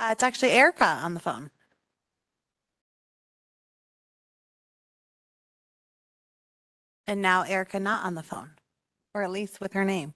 It's actually Erica on the phone. And now Erica not on the phone, or at least with her name.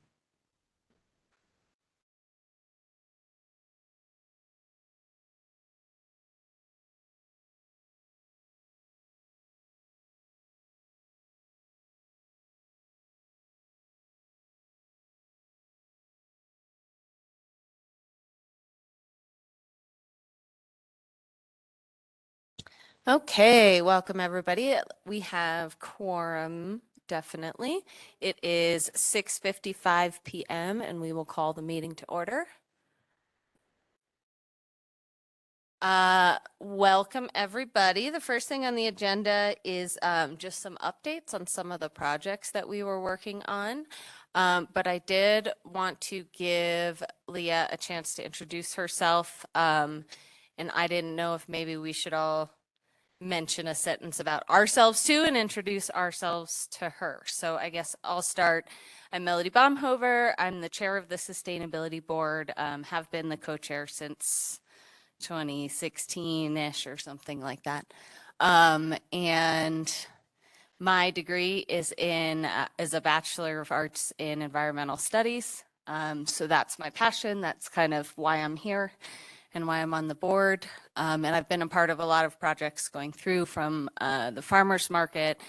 Okay, welcome everybody. We have quorum, definitely. It is 6:55 p.m. and we will call the meeting to order. Welcome everybody. The first thing on the agenda is just some updates on some of the projects that we were working on. But I did want to give Leah a chance to introduce herself. And I didn't know if maybe we should all mention a sentence about ourselves too and introduce ourselves to her. So I guess I'll start. I'm Melody Baumhover. I'm the chair of the Sustainability Board, have been the co-chair since 2016-ish or something like that. And my degree is is a Bachelor of Arts in Environmental Studies. So that's my passion. That's kind of why I'm here and why I'm on the board. And I've been a part of a lot of projects going through from the farmers market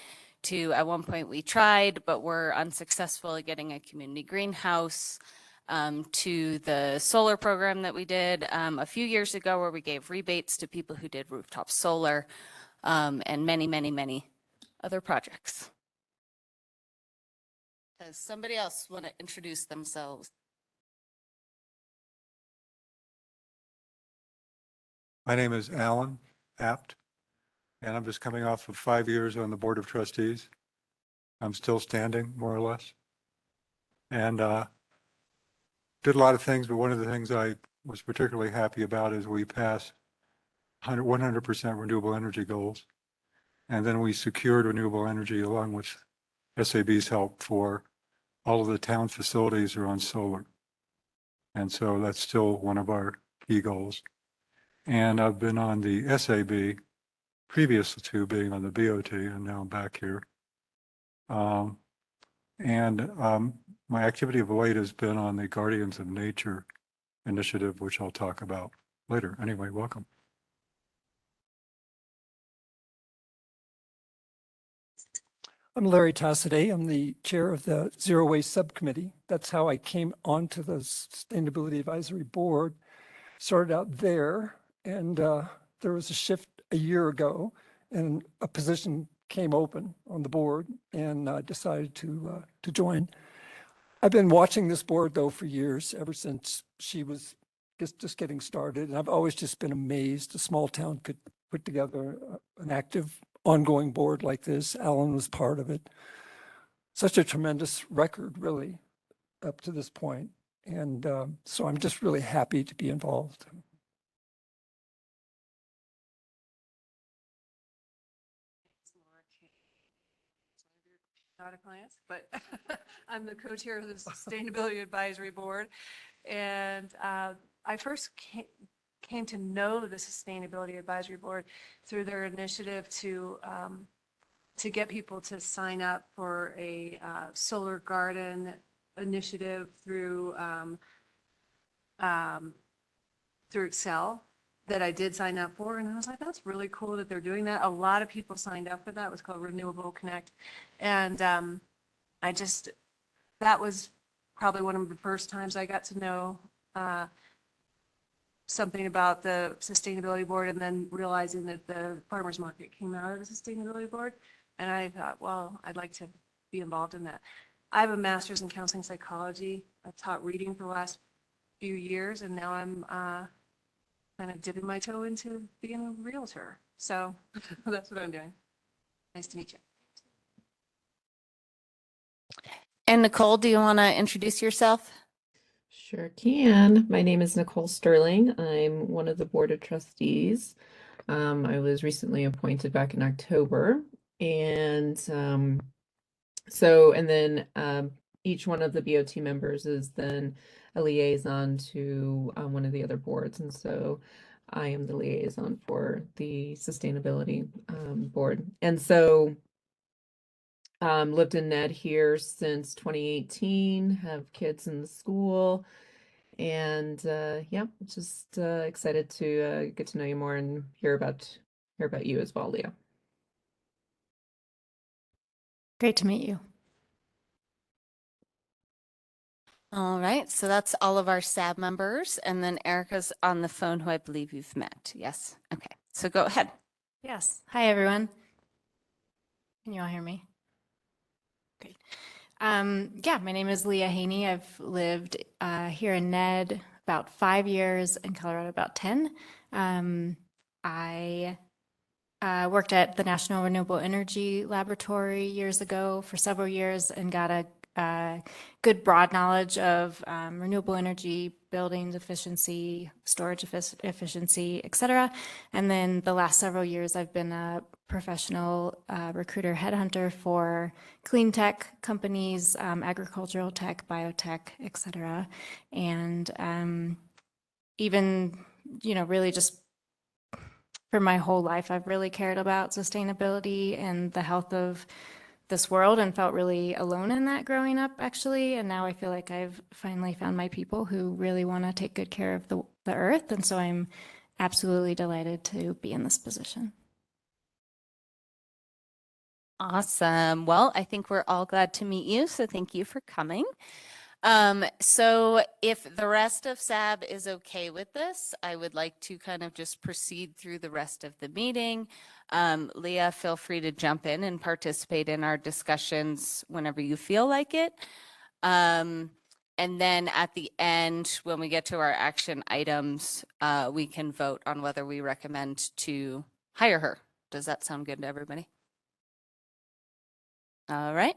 to, at one point we tried, but were unsuccessful at getting a community greenhouse, to the solar program that we did a few years ago where we gave rebates to people who did rooftop solar, and many, many, many other projects. Does somebody else want to introduce themselves? My name is Alan Apt, and I'm just coming off of 5 years on the Board of Trustees. I'm still standing, more or less. And did a lot of things, but one of the things I was particularly happy about is we passed 100% renewable energy goals. And then we secured renewable energy along with SAB's help for all of the town facilities are on solar. And so that's still one of our key goals. And I've been on the SAB previous to being on the BOT, and now I'm back here. My activity of late has been on the Guardians of Nature initiative, which I'll talk about later. Anyway, welcome. I'm Larry Tassadé. I'm the chair of the Zero Waste Subcommittee. That's how I came onto the Sustainability Advisory Board. Started out there, and there was a shift a year ago, and a position came open on the board, and I decided to join. I've been watching this board though for years, ever since she was just getting started, and I've always just been amazed a small town could put together an active, ongoing board like this. Alan was part of it. Such a tremendous record, really, up to this point. And so I'm just really happy to be involved. Not a client, but I'm the co-chair of the Sustainability Advisory Board. And I first came to know the Sustainability Advisory Board through their initiative to get people to sign up for a solar garden initiative through Excel that I did sign up for. And I was like, that's really cool that they're doing that. A lot of people signed up for that. It was called Renewable Connect. And that was probably one of the first times I got to know something about the Sustainability Board, and then realizing that the farmers market came out of the Sustainability Board. And I thought, well, I'd like to be involved in that. I have a master's in counseling psychology. I've taught reading for the last few years, and now I'm kind of dipping my toe into being a realtor. So that's what I'm doing. Nice to meet you. And Nicole, do you want to introduce yourself? Sure can. My name is Nicole Sterling. I'm one of the board of trustees. I was recently appointed back in October. And each one of the BOT members is then a liaison to one of the other boards. And so I am the liaison for the sustainability board. And so lived in Ned here since 2018, have kids in the school. And yeah, just excited to get to know you more and hear about you as well, Leah. Great to meet you. All right, so that's all of our SAB members. And then Erica's on the phone, who I believe you've met. Yes. Okay, so go ahead. Yes. Hi, everyone. Can you all hear me? Great. Yeah, my name is Leah Haney. I've lived here in Ned about 5 years, in Colorado about 10. I worked at the National Renewable Energy Laboratory years ago for several years and got a good broad knowledge of renewable energy, buildings efficiency, storage efficiency, et cetera. And then the last several years, I've been a professional recruiter headhunter for clean tech companies, agricultural tech, biotech, et cetera. And even, really just for my whole life, I've really cared about sustainability and the health of this world and felt really alone in that growing up, actually. And now I feel like I've finally found my people who really want to take good care of the earth. And so I'm absolutely delighted to be in this position. Awesome. Well, I think we're all glad to meet you, so thank you for coming. So if the rest of SAB is okay with this, I would like to kind of just proceed through the rest of the meeting. Leah, feel free to jump in and participate in our discussions whenever you feel like it. And then at the end, when we get to our action items, we can vote on whether we recommend to hire her. Does that sound good to everybody? All right.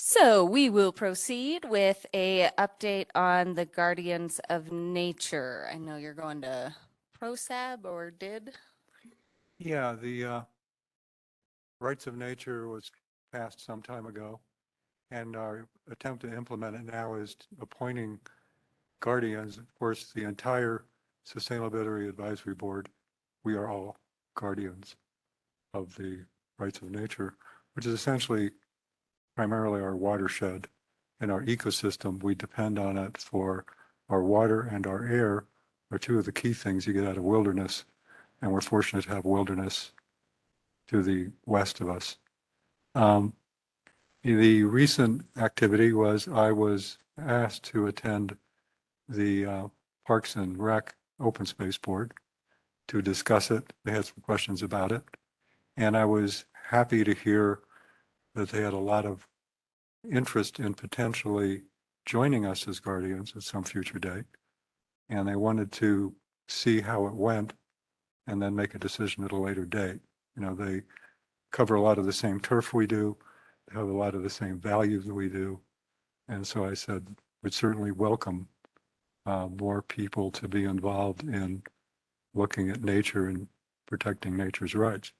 So we will proceed with a update on the Guardians of Nature. I know you're going to ProSab or did? Yeah, the rights of nature was passed some time ago, and our attempt to implement it now is appointing guardians. Of course, the entire Sustainability Advisory Board, we are all guardians of the rights of nature, which is essentially primarily our watershed and our ecosystem. We depend on it for our water and our air are two of the key things you get out of wilderness. And we're fortunate to have wilderness to the west of us. The recent activity was I was asked to attend the Parks and Rec Open Space Board to discuss it. They had some questions about it. And I was happy to hear that they had a lot of interest in potentially joining us as guardians at some future date. And they wanted to see how it went and then make a decision at a later date. They cover a lot of the same turf we do. They have a lot of the same values that we do. And so I said, we'd certainly welcome more people to be involved in looking at nature and protecting nature's rights.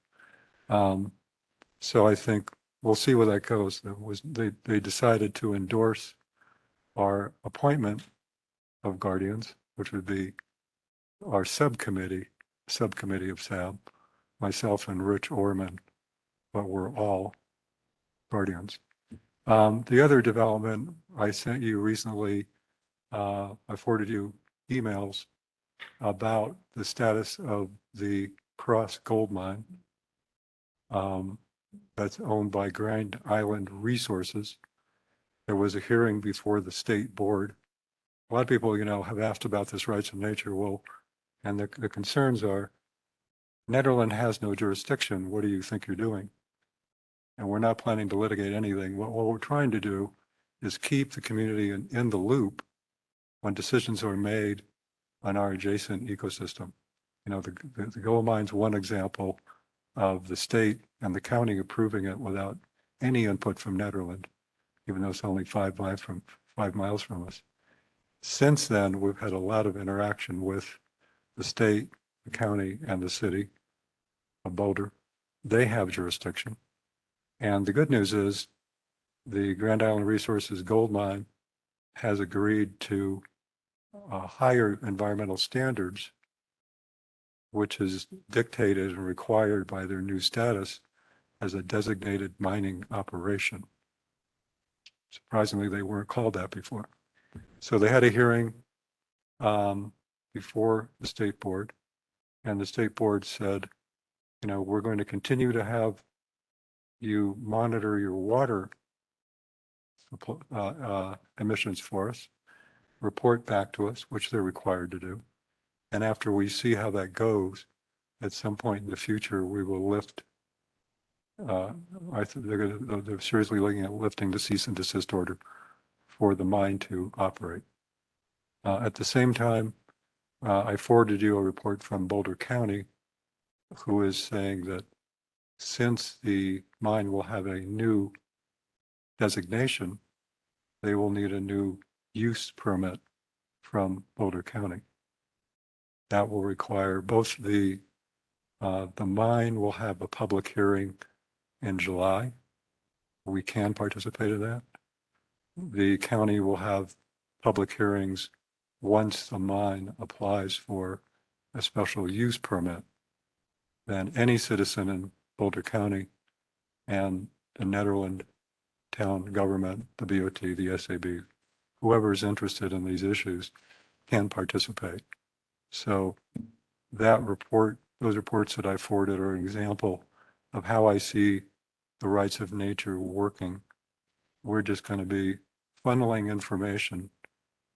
So I think we'll see where that goes. They decided to endorse our appointment of guardians, which would be our subcommittee of SAB, myself and Rich Orman, but we're all guardians. The other development I sent you recently, I forwarded you emails about the status of the Cross Gold Mine that's owned by Grand Island Resources. There was a hearing before the state board. A lot of people, have asked about this rights of nature. Well, and the concerns are, Nederland has no jurisdiction. What do you think you're doing? And we're not planning to litigate anything. What we're trying to do is keep the community in the loop when decisions are made on our adjacent ecosystem. The gold mine's one example of the state and the county approving it without any input from Nederland, even though it's only 5 miles from us. Since then, we've had a lot of interaction with the state, the county, and the city of Boulder. They have jurisdiction. And the good news is the Grand Island Resources Gold Mine has agreed to higher environmental standards, which is dictated and required by their new status as a designated mining operation. Surprisingly, they weren't called that before. So they had a hearing before the state board, and the state board said, you know, we're going to continue to have you monitor your water emissions for us, report back to us, which they're required to do. And after we see how that goes, at some point in the future, we will lift. I think they're seriously looking at lifting the cease and desist order for the mine to operate. At the same time, I forwarded you a report from Boulder County, who is saying that since the mine will have a new designation, they will need a new use permit from Boulder County. That will require both the mine will have a public hearing in July. We can participate in that. The county will have public hearings once the mine applies for a special use permit. Then any citizen in Boulder County and the Nederland town government, the BOT, the SAB, whoever is interested in these issues can participate. So that report, those reports that I forwarded are an example of how I see the rights of nature working. We're just going to be funneling information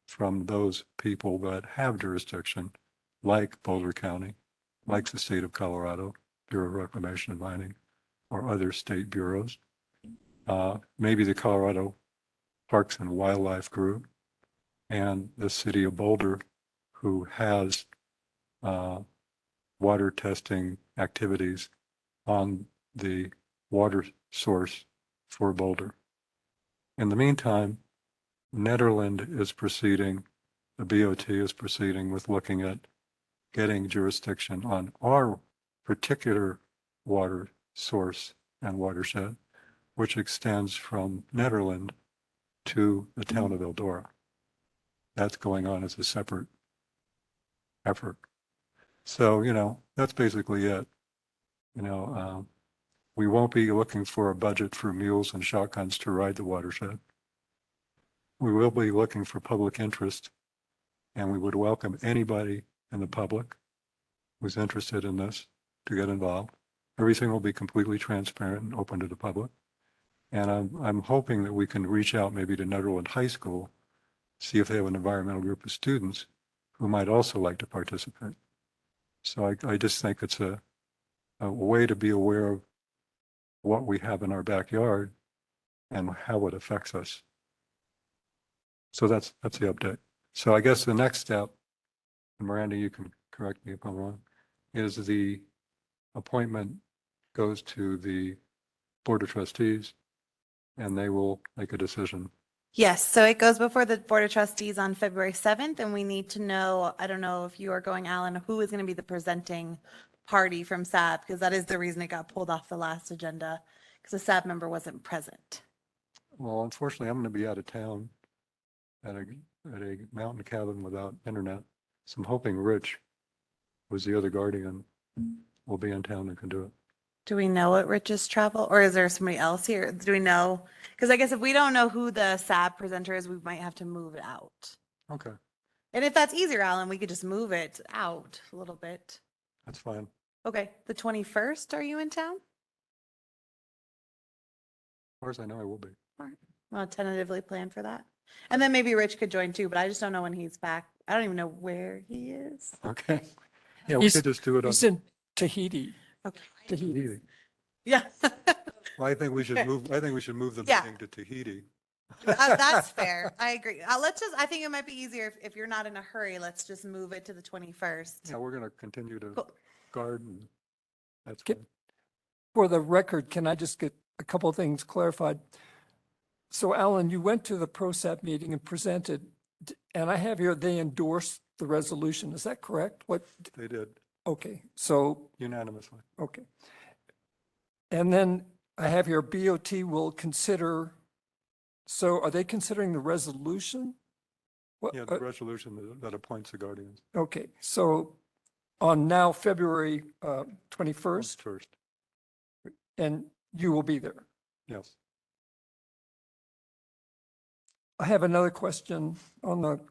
from those people that have jurisdiction, like Boulder County, like the state of Colorado, Bureau of Reclamation and Mining, or other state bureaus, maybe the Colorado Parks and Wildlife Group, and the city of Boulder, who has water testing activities on the water source for Boulder. In the meantime, Nederland is proceeding, the BOT is proceeding with looking at getting jurisdiction on our particular water source and watershed, which extends from Nederland to the town of Eldora. That's going on as a separate effort. So, you know, that's basically it. You know, we won't be looking for a budget for mules and shotguns to ride the watershed. We will be looking for public interest, and we would welcome anybody in the public who's interested in this to get involved. Everything will be completely transparent and open to the public. And I'm hoping that we can reach out maybe to Nederland High School, see if they have an environmental group of students who might also like to participate. So I just think it's a way to be aware of what we have in our backyard and how it affects us. So that's the update. So I guess the next step, and Miranda, you can correct me if I'm wrong, is the appointment goes to the Board of Trustees and they will make a decision. Yes, so it goes before the Board of Trustees on February 7th, and we need to know, I don't know if you are going, Alan, who is going to be the presenting party from SAB, because that is the reason it got pulled off the last agenda, because the SAB member wasn't present. Well, unfortunately, I'm going to be out of town at a mountain cabin without internet. So I'm hoping Rich, who's the other guardian, will be in town and can do it. Do we know what Rich's travel, or is there somebody else here? Do we know? Because I guess if we don't know who the SAB presenter is, we might have to move it out. Okay, And if that's easier, Alan, we could just move it out a little bit. that's fine. Okay, the 21st, are you in town? As far as I know, I will be. I'll tentatively plan for that. And then maybe Rich could join too, but I just don't know when he's back. I don't even know where he is. Okay. Yeah, we He's- could just do it on He's in Tahiti. Okay. Tahiti. Yeah. Well, I think we should move the Yeah. meeting to Tahiti. That's fair. I agree. I think it might be easier if you're not in a hurry, let's just move it to the 21st. Yeah, we're going to continue to Cool. guard and that's Get- fine. For the record, can I just get a couple of things clarified? So Alan, you went to the ProSAP meeting and presented, and I have here, they endorsed the resolution. Is that correct? What, They did okay, so, unanimously. okay. And then I have here, BOT will consider So are they considering the resolution? What- Yeah, the resolution that appoints the guardians. Okay, so on now February 21st, First, and you will be there. yes. I have another question on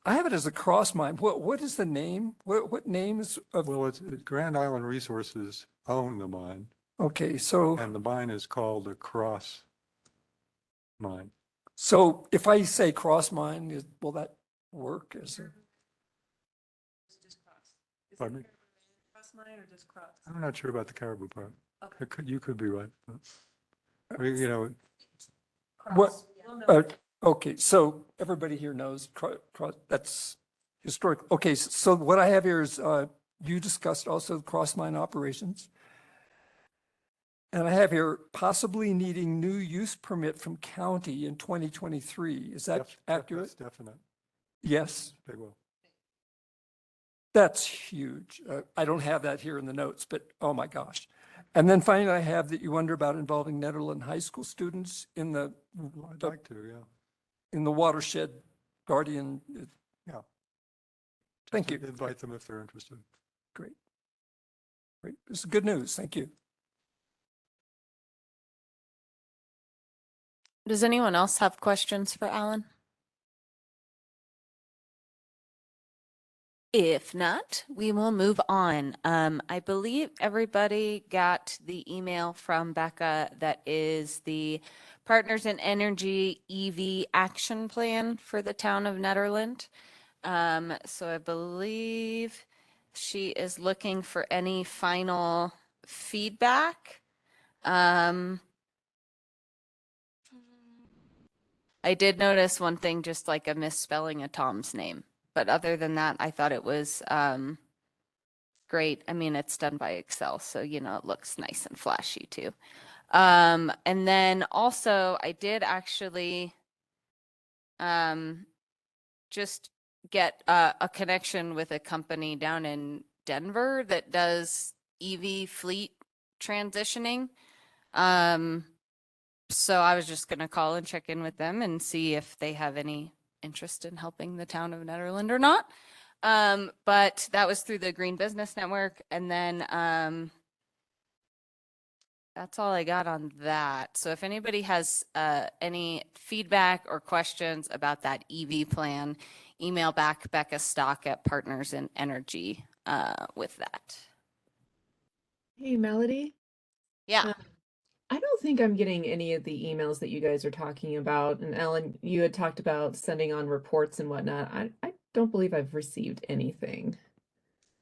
I have it as a cross mine. What is the name? What names of, Well, it's Grand Island Resources own the mine, okay, so, and the mine is called the Cross Mine. so if I say cross mine, will that work? Is it? Just cross. Is Pardon it me? cross mine or just cross? I'm not sure about the caribou part. Okay. You could be right. But, I mean, you know, What, Cross. We'll know. okay, so everybody here knows that's historic. Okay, so what I have here is, you discussed also cross mine operations. And I have here possibly needing new use permit from county in 2023. Is that accurate? That's definite. Yes, They will. that's huge. I don't have that here in the notes, but oh my gosh. And then finally, I have that you wonder about involving Nederland high school students in the I'd like to, yeah. in the watershed guardian. Yeah. Thank you. Invite them if they're interested. Great. Great. This is good news. Thank you. Does anyone else have questions for Alan? If not, we will move on. I believe everybody got the email from Becca that is the Partners in Energy EV action plan for the town of Nederland. So I believe she is looking for any final feedback. I did notice one thing, just like a misspelling of Tom's name. But other than that, I thought it was great. I mean, it's done by Excel, so you know it looks nice and flashy too. And then also I did actually just get a connection with a company down in Denver that does EV fleet transitioning. So I was just gonna call and check in with them and see if they have any interest in helping the town of Nederland or not. But that was through the Green Business Network. And then that's all I got on that. So if anybody has any feedback or questions about that EV plan, email back Becca Stock at Partners in Energy with that. Hey, Melody. Yeah. I don't think I'm getting any of the emails that you guys are talking about. And Ellen, you had talked about sending on reports and whatnot. I don't believe I've received anything.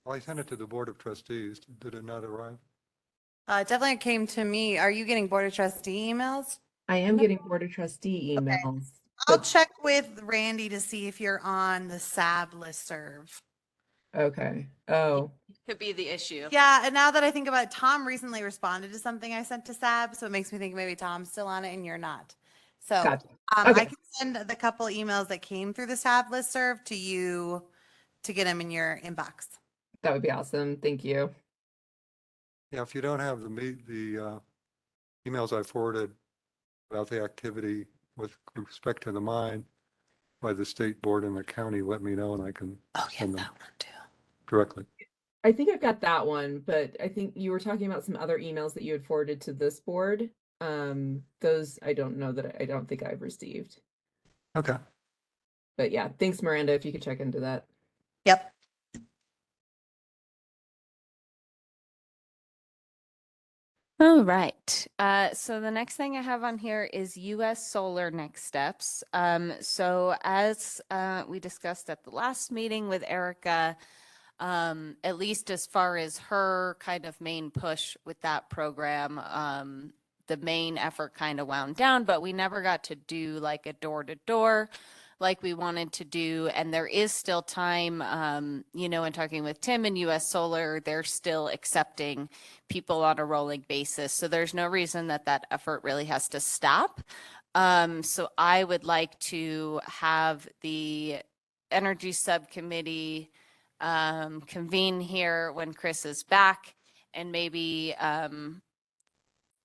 Well, I sent it to the Board of Trustees. Did it not arrive? It definitely came to me. Are you getting Board of Trustee emails? I am getting Board of Trustee Okay. emails. I'll But check with Randy to see if you're on the SAB listserv. okay. Oh, Could be the issue. Yeah, and now that I think about it, Tom recently responded to something I sent to SAB, so it makes me think maybe Tom's still on it and you're not. So gotcha. I Okay. can send the couple emails that came through the SAB listserv to you to get them in your inbox. That would be awesome. Thank you. Yeah, if you don't have the emails I forwarded about the activity with respect to the mine by the state board and the county, let me know and I can Oh, yeah, send them that one too. directly. I think I've got that one, but I think you were talking about some other emails that you had forwarded to this board. Those I don't know that I don't think I've received. Okay. But yeah, thanks, Miranda, if you could check into that. Yep. All right. So the next thing I have on here is U.S. solar next steps. So as we discussed at the last meeting with Erica, at least as far as her kind of main push with that program, the main effort kind of wound down, but we never got to do like a door-to-door like we wanted to do. And there is still time, you know, in talking with Tim and US Solar, they're still accepting people on a rolling basis. So there's no reason that that effort really has to stop. So I would like to have the Energy Subcommittee convene here when Chris is back and maybe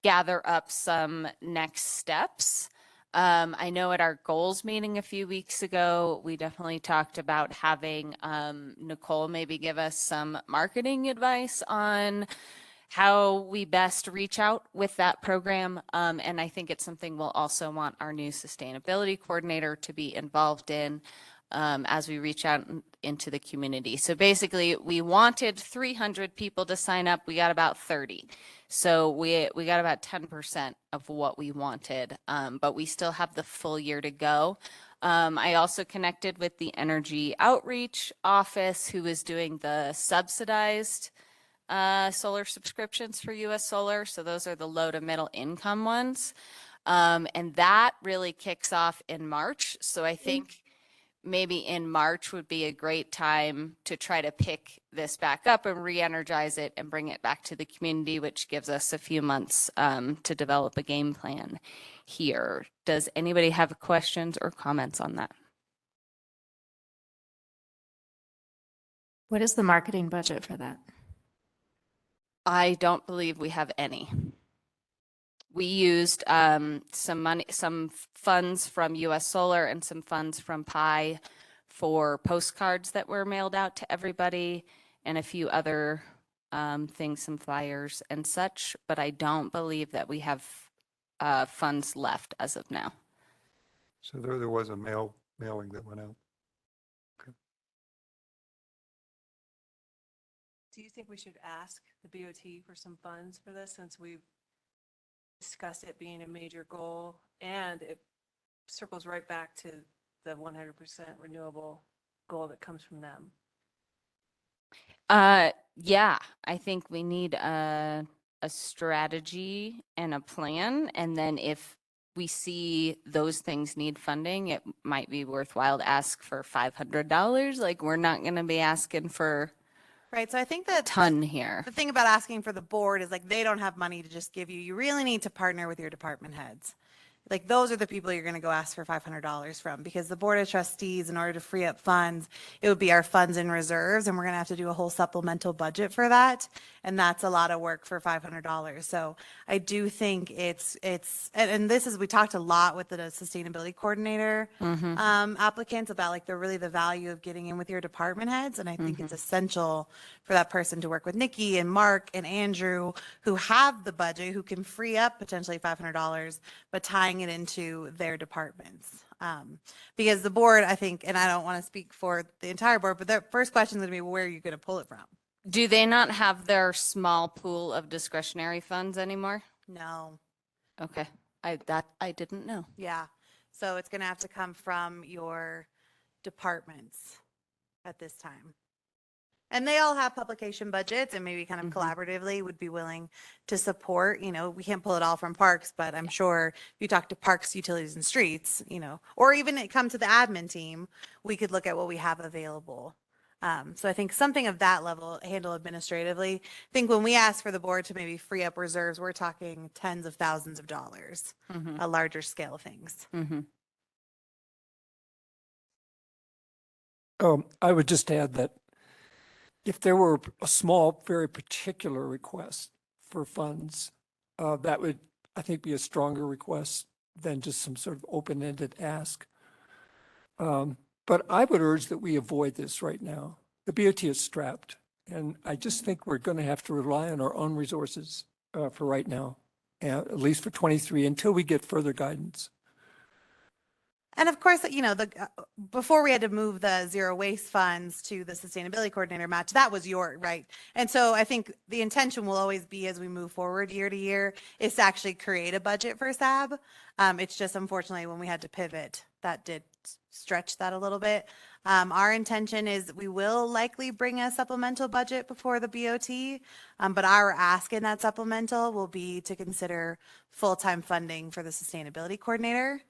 gather up some next steps I know at our goals meeting a few weeks ago, we definitely talked about having Nicole maybe give us some marketing advice on how we best reach out with that program. And I think it's something we'll also want our new sustainability coordinator to be involved in as we reach out into the community. So basically, we wanted 300 people to sign up. We got about 30. So we got about 10% of what we wanted, but we still have the full year to go. I also connected with the Energy Outreach Office, who is doing the subsidized solar subscriptions for US Solar. So those are the low to middle income ones. And that really kicks off in March. So I think maybe in March would be a great time to try to pick this back up and re-energize it and bring it back to the community, which gives us a few months to develop a game plan here. Does anybody have questions or comments on that? What is the marketing budget for that? I don't believe we have any. We used some funds from US Solar and some funds from Pi for postcards that were mailed out to everybody and a few other things, some flyers and such, but I don't believe that we have funds left as of now. So there was a mailing that went out. Do you think we should ask the BOT for some funds for this, since we've discussed it being a major goal, and it circles right back to the 100% renewable goal that comes from them? Yeah, I think we need a strategy and a plan, and then if we see those things need funding, it might be worthwhile to ask for $500. Like, we're not going to be asking for Right, so I think a that ton here. the thing about asking for the board is like, they don't have money to just give you. You really need to partner with your department heads. Like, those are the people you're going to go ask for $500 from, because the board of trustees, in order to free up funds, it would be our funds and reserves, and we're going to have to do a whole supplemental budget for that. And that's a lot of work for $500. So I do think and this is, we talked a lot with the sustainability coordinator applicants about like the value of getting in with your department heads. And I think it's essential for that person to work with Nikki and Mark and Andrew, who have the budget, who can free up potentially $500, but tying it into their departments. Because the board, I think, and I don't want to speak for the entire board, but the first question is going to be, where are you going to pull it from? Do they not have their small pool of discretionary funds anymore? No. Okay, I didn't know. Yeah. So it's going to have to come from your departments at this time. And they all have publication budgets, and maybe kind of collaboratively would be willing to support. We can't pull it all from parks, but I'm sure if you talk to parks, utilities, and streets, or even it come to the admin team, we could look at what we have available. So I think something of that level, handle administratively. I think when we ask for the board to maybe free up reserves, we're talking tens of thousands of dollars, a larger scale things. I would just add that if there were a small, very particular request for funds, that would, I think, be a stronger request than just some sort of open-ended ask. But I would urge that we avoid this right now. The BOT is strapped, and I just think we're going to have to rely on our own resources for right now, at least for 23, until we get further guidance. And of course, before we had to move the zero waste funds to the sustainability coordinator match, that was right. And so I think the intention will always be, as we move forward year to year, is to actually create a budget for SAB. It's just, unfortunately, when we had to pivot, that did stretch that a little bit. Our intention is we will likely bring a supplemental budget before the BOT, but our ask in that supplemental will be to consider full-time funding for the sustainability coordinator.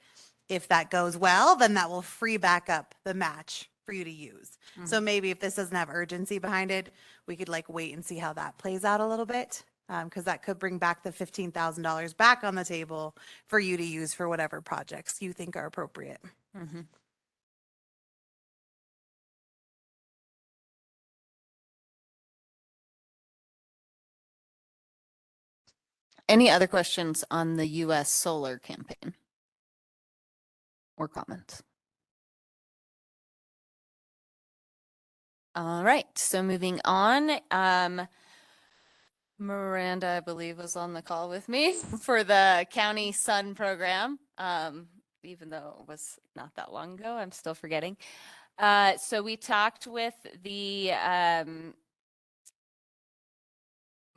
If that goes well, then that will free back up the match for you to use. So maybe if this doesn't have urgency behind it, we could wait and see how that plays out a little bit, because that could bring back the $15,000 back on the table for you to use for whatever projects you think are appropriate. Any other questions on the US Solar campaign? or comments? All right, so moving on, Miranda, I believe, was on the call with me for the County Sun program. Even though it was not that long ago, I'm still forgetting. So we talked with the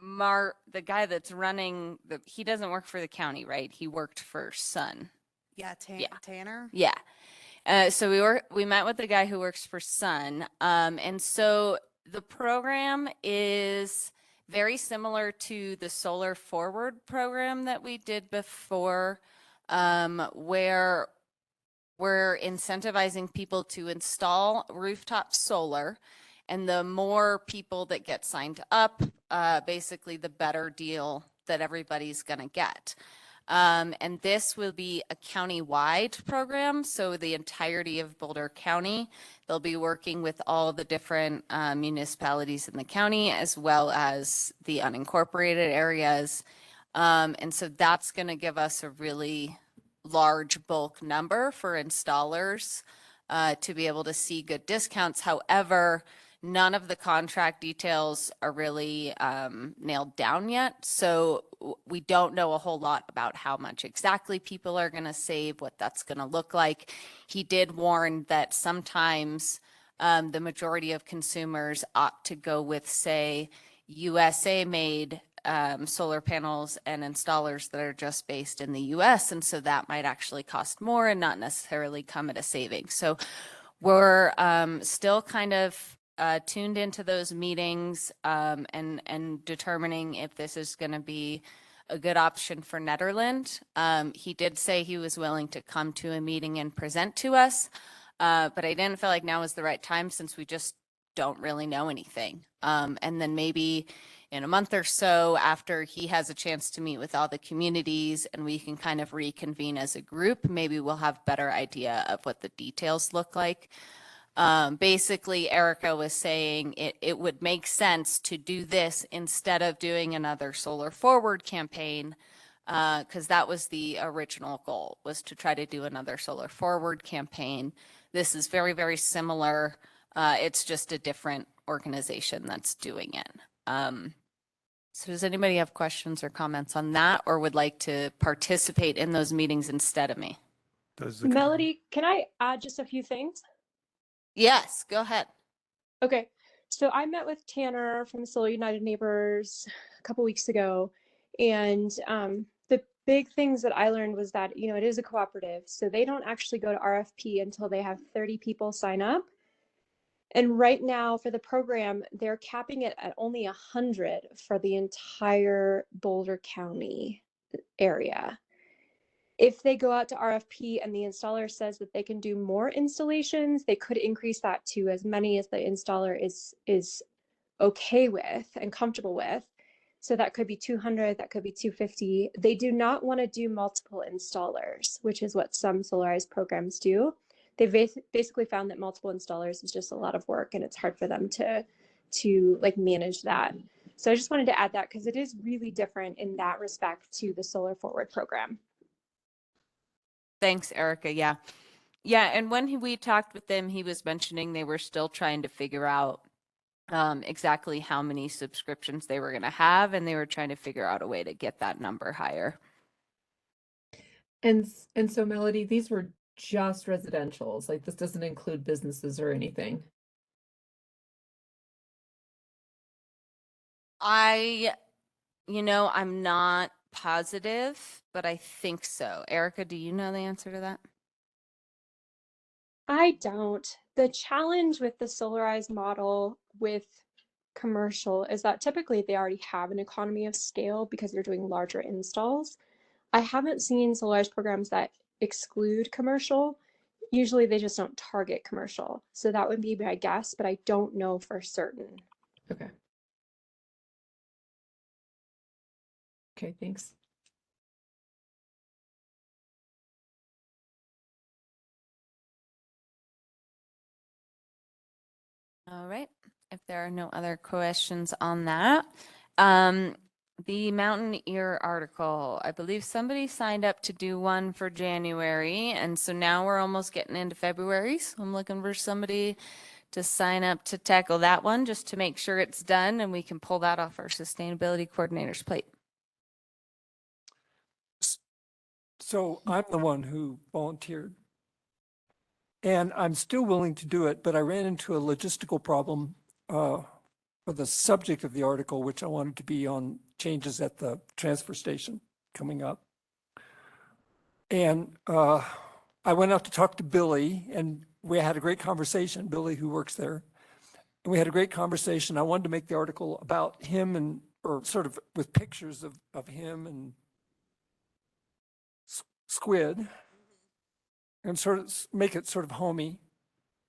the guy that's running he doesn't work for the county, right? He worked for Sun. Yeah, Yeah. Tanner. Yeah. So we met with the guy who works for Sun. And so the program is very similar to the Solar Forward program that we did before, where we're incentivizing people to install rooftop solar. And the more people that get signed up, basically the better deal that everybody's going to get. And this will be a county-wide program, so the entirety of Boulder County. They'll be working with all the different municipalities in the county, as well as the unincorporated areas. And so that's going to give us a really large bulk number for installers to be able to see good discounts. However, none of the contract details are really nailed down yet. So we don't know a whole lot about how much exactly people are going to save, what that's going to look like. He did warn that sometimes the majority of consumers opt to go with, say, USA made solar panels and installers that are just based in the US. And so that might actually cost more and not necessarily come at a savings. So we're still kind of tuned into those meetings and determining if this is going to be a good option for Nederland. He did say he was willing to come to a meeting and present to us, but I didn't feel like now was the right time since we just don't really know anything. And then maybe in a month or so after he has a chance to meet with all the communities and we can kind of reconvene as a group, maybe we'll have better idea of what the details look like. Basically, Erica was saying it would make sense to do this instead of doing another Solar Forward campaign, because that was the original goal, was to try to do another Solar Forward campaign. This is very, very similar. It's just a different organization that's doing it. So does anybody have questions or comments on that, or would like to participate in those meetings instead of me? Does the, Melody, can I add just a few things? Yes, go ahead. Okay, so I met with Tanner from Solar United Neighbors a couple weeks ago, and the big things that I learned was that, it is a cooperative, so they don't actually go to RFP until they have 30 people sign up. And right now for the program, they're capping it at only 100 for the entire Boulder County area. If they go out to RFP and the installer says that they can do more installations, they could increase that to as many as the installer is okay with and comfortable with. So that could be 200, that could be 250. They do not want to do multiple installers, which is what some solarized programs do. They've basically found that multiple installers is just a lot of work and it's hard for them to like manage that. So I just wanted to add that because it is really different in that respect to the Solar Forward program. Thanks, Erica. Yeah. Yeah. And when we talked with them, he was mentioning they were still trying to figure out exactly how many subscriptions they were going to have, and they were trying to figure out a way to get that number higher. And so Melody, these were just residentials. Like this doesn't include businesses or anything. I'm not positive, but I think so. Erica, do you know the answer to that? I don't. The challenge with the solarized model with commercial is that typically they already have an economy of scale because they're doing larger installs. I haven't seen solarized programs that exclude commercial. Usually they just don't target commercial. So that would be my guess, but I don't know for certain. Okay. Okay, thanks. All right. If there are no other questions on that, um, the Mountain Ear article. I believe somebody signed up to do one for January, and so now we're almost getting into February. So I'm looking for somebody to sign up to tackle that one, just to make sure it's done and we can pull that off our sustainability coordinator's plate. So I'm the one who volunteered. And I'm still willing to do it, but I ran into a logistical problem for the subject of the article, which I wanted to be on changes at the transfer station coming up. And I went out to talk to Billy, and we had a great conversation, Billy, who works there. And we had a great conversation. I wanted to make the article about him and, or sort of with pictures of him and Squid, and sort of make it sort of homey,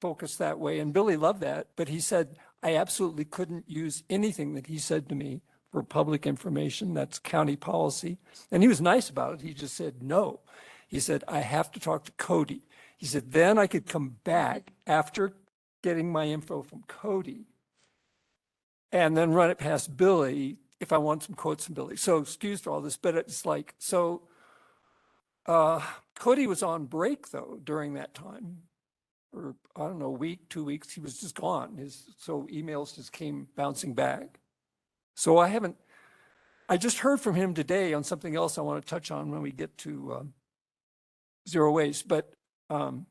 focused that way. And Billy loved that, but he said, I absolutely couldn't use anything that he said to me for public information. That's county policy. And he was nice about it. He just said, no. He said, I have to talk to Cody. He said, then I could come back after getting my info from Cody and then run it past Billy if I want some quotes from Billy. So excuse for all this, but it's like, so Cody was on break though during that time, or I don't know, a week, 2 weeks, he was just gone. So emails just came bouncing back. So I just heard from him today on something else I want to touch on when we get to zero waste. But so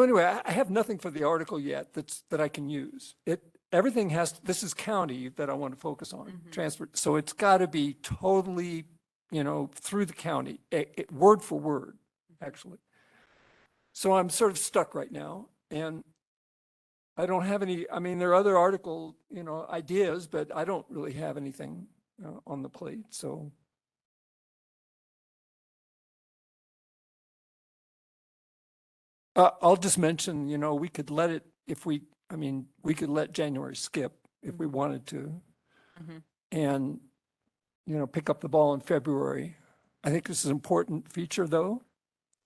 anyway, I have nothing for the article yet that I can use. Everything this is county that I want to focus on, transfer. So it's got to be totally, through the county, word for word, actually. So I'm sort of stuck right now, and I don't have any, there are other article, ideas, but I don't really have anything on the plate, so. I'll just mention, we could let it, we could let January skip if we wanted to. And, pick up the ball in February. I think this is an important feature though.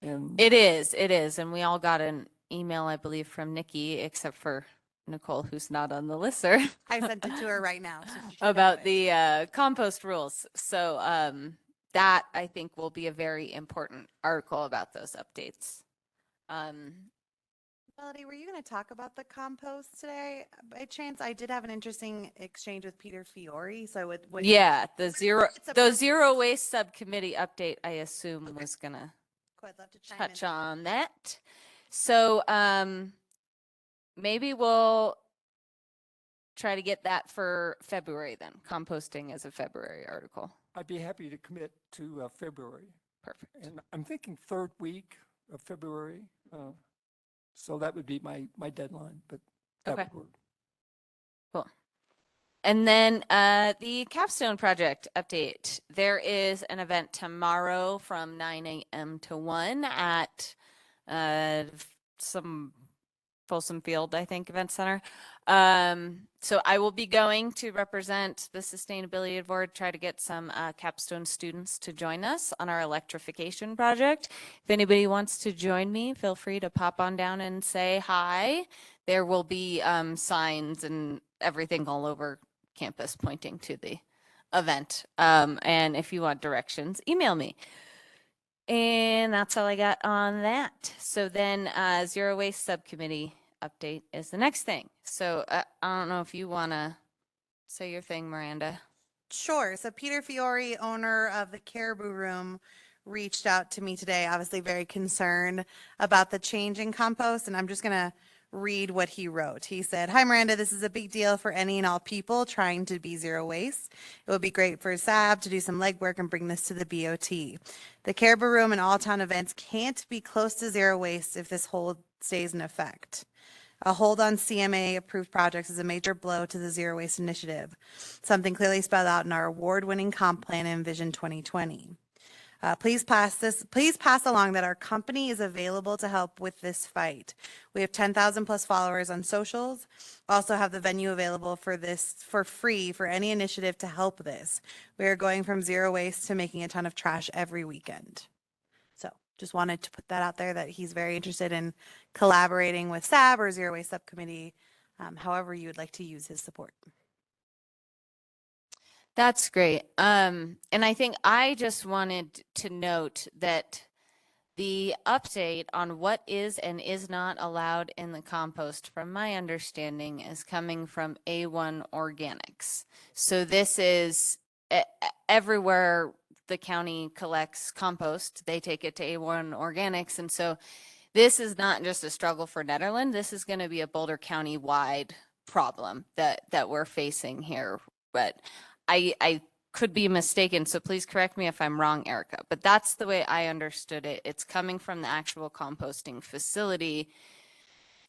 And It is. And we all got an email, I believe, from Nikki, except for Nicole, who's not on the listserv. I sent it to her right now. So she should About have it. the compost rules. So that I think will be a very important article about those updates. Melody, were you going to talk about the compost today? By chance, I did have an interesting exchange with Peter Fiore. So what Yeah, the zero perfect- waste subcommittee update, I assume, was gonna I'd love to chime touch in. on that. So maybe we'll try to get that for February then. Composting as a February article. I'd be happy to commit to February. Perfect. And I'm thinking third week of February. So that would be my deadline, but that Okay. would work. Cool. And then the capstone project update. There is an event tomorrow from 9 a.m. to 1 at some Folsom Field, I think, event center. So I will be going to represent the sustainability board, try to get some capstone students to join us on our electrification project. If anybody wants to join me, feel free to pop on down and say hi. There will be signs and everything all over campus pointing to the event. And if you want directions, email me. And that's all I got on that. So then zero waste subcommittee update is the next thing. So I don't know if you want to say your thing, Miranda. Sure. So Peter Fiore, owner of the Caribou Room, reached out to me today, obviously very concerned about the change in compost. And I'm just going to read what he wrote. He said, "Hi, Miranda, this is a big deal for any and all people trying to be zero waste. It would be great for SAB to do some legwork and bring this to the BOT. The Caribou Room and all town events can't be close to zero waste if this hold stays in effect. A hold on CMA approved projects is a major blow to the zero waste initiative, something clearly spelled out in our award-winning comp plan and Vision 2020. Please pass along that our company is available to help with this fight. We have 10,000 plus followers on socials. Also have the venue available for this for free for any initiative to help this. We are going from zero waste to making a ton of trash every weekend." So just wanted to put that out there that he's very interested in collaborating with SAB or Zero Waste Subcommittee, however you would like to use his support. That's great. And I think I just wanted to note that the update on what is and is not allowed in the compost, from my understanding, is coming from A1 Organics. So this is everywhere the county collects compost, they take it to A1 Organics. And so this is not just a struggle for Nederland. This is going to be a Boulder County wide problem that we're facing here. But I could be mistaken, so please correct me if I'm wrong, Erica, but that's the way I understood it. It's coming from the actual composting facility.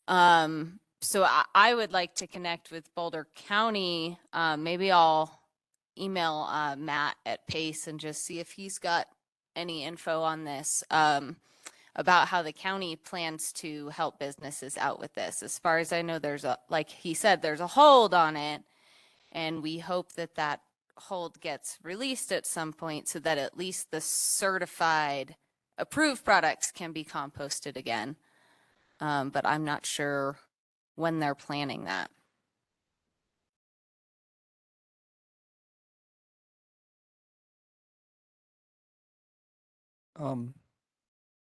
So I would like to connect with Boulder County. Maybe I'll email Matt at Pace and just see if he's got any info on this, about how the county plans to help businesses out with this. As far as I know, there's like he said, there's a hold on it. And we hope that that hold gets released at some point so that at least the certified approved products can be composted again. But I'm not sure when they're planning that.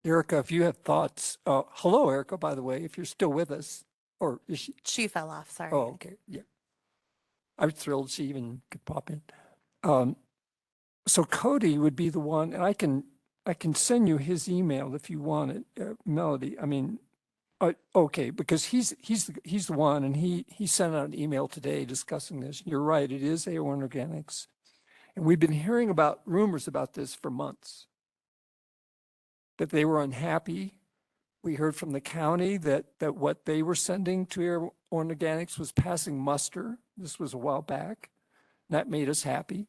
Erica, if you have thoughts, hello, Erica, by the way, if you're still with us, or is she? She fell off, sorry. Oh, okay, yeah. I was thrilled she even could pop in. So Cody would be the one, and I can send you his email if you want it, Melody. I mean, okay, because he's the one, and he sent out an email today discussing this. You're right, it is A1 Organics, and we've been hearing about rumors about this for months. That they were unhappy. We heard from the county that what they were sending to A1 Organics was passing muster. This was a while back. That made us happy.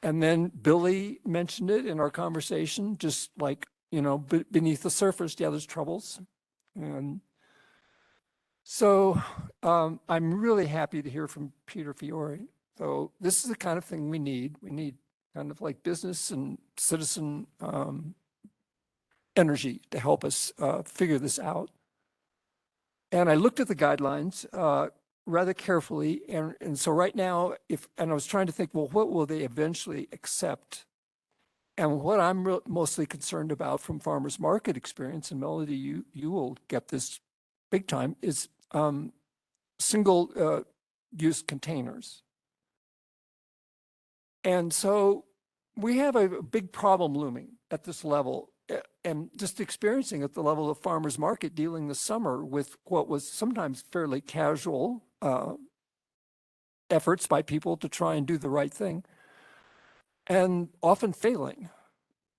And then Billy mentioned it in our conversation, just like, you know, beneath the surface, yeah, there's troubles. And so I'm really happy to hear from Peter Fiore. So this is the kind of thing we need. We need kind of like business and citizen energy to help us figure this out. And I looked at the guidelines rather carefully. And so right now, and I was trying to think, well, what will they eventually accept? And what I'm mostly concerned about from farmers market experience, and Melody, you will get this big time, is single use containers. And so we have a big problem looming at this level, and just experiencing at the level of farmers market dealing this summer with what was sometimes fairly casual efforts by people to try and do the right thing, and often failing.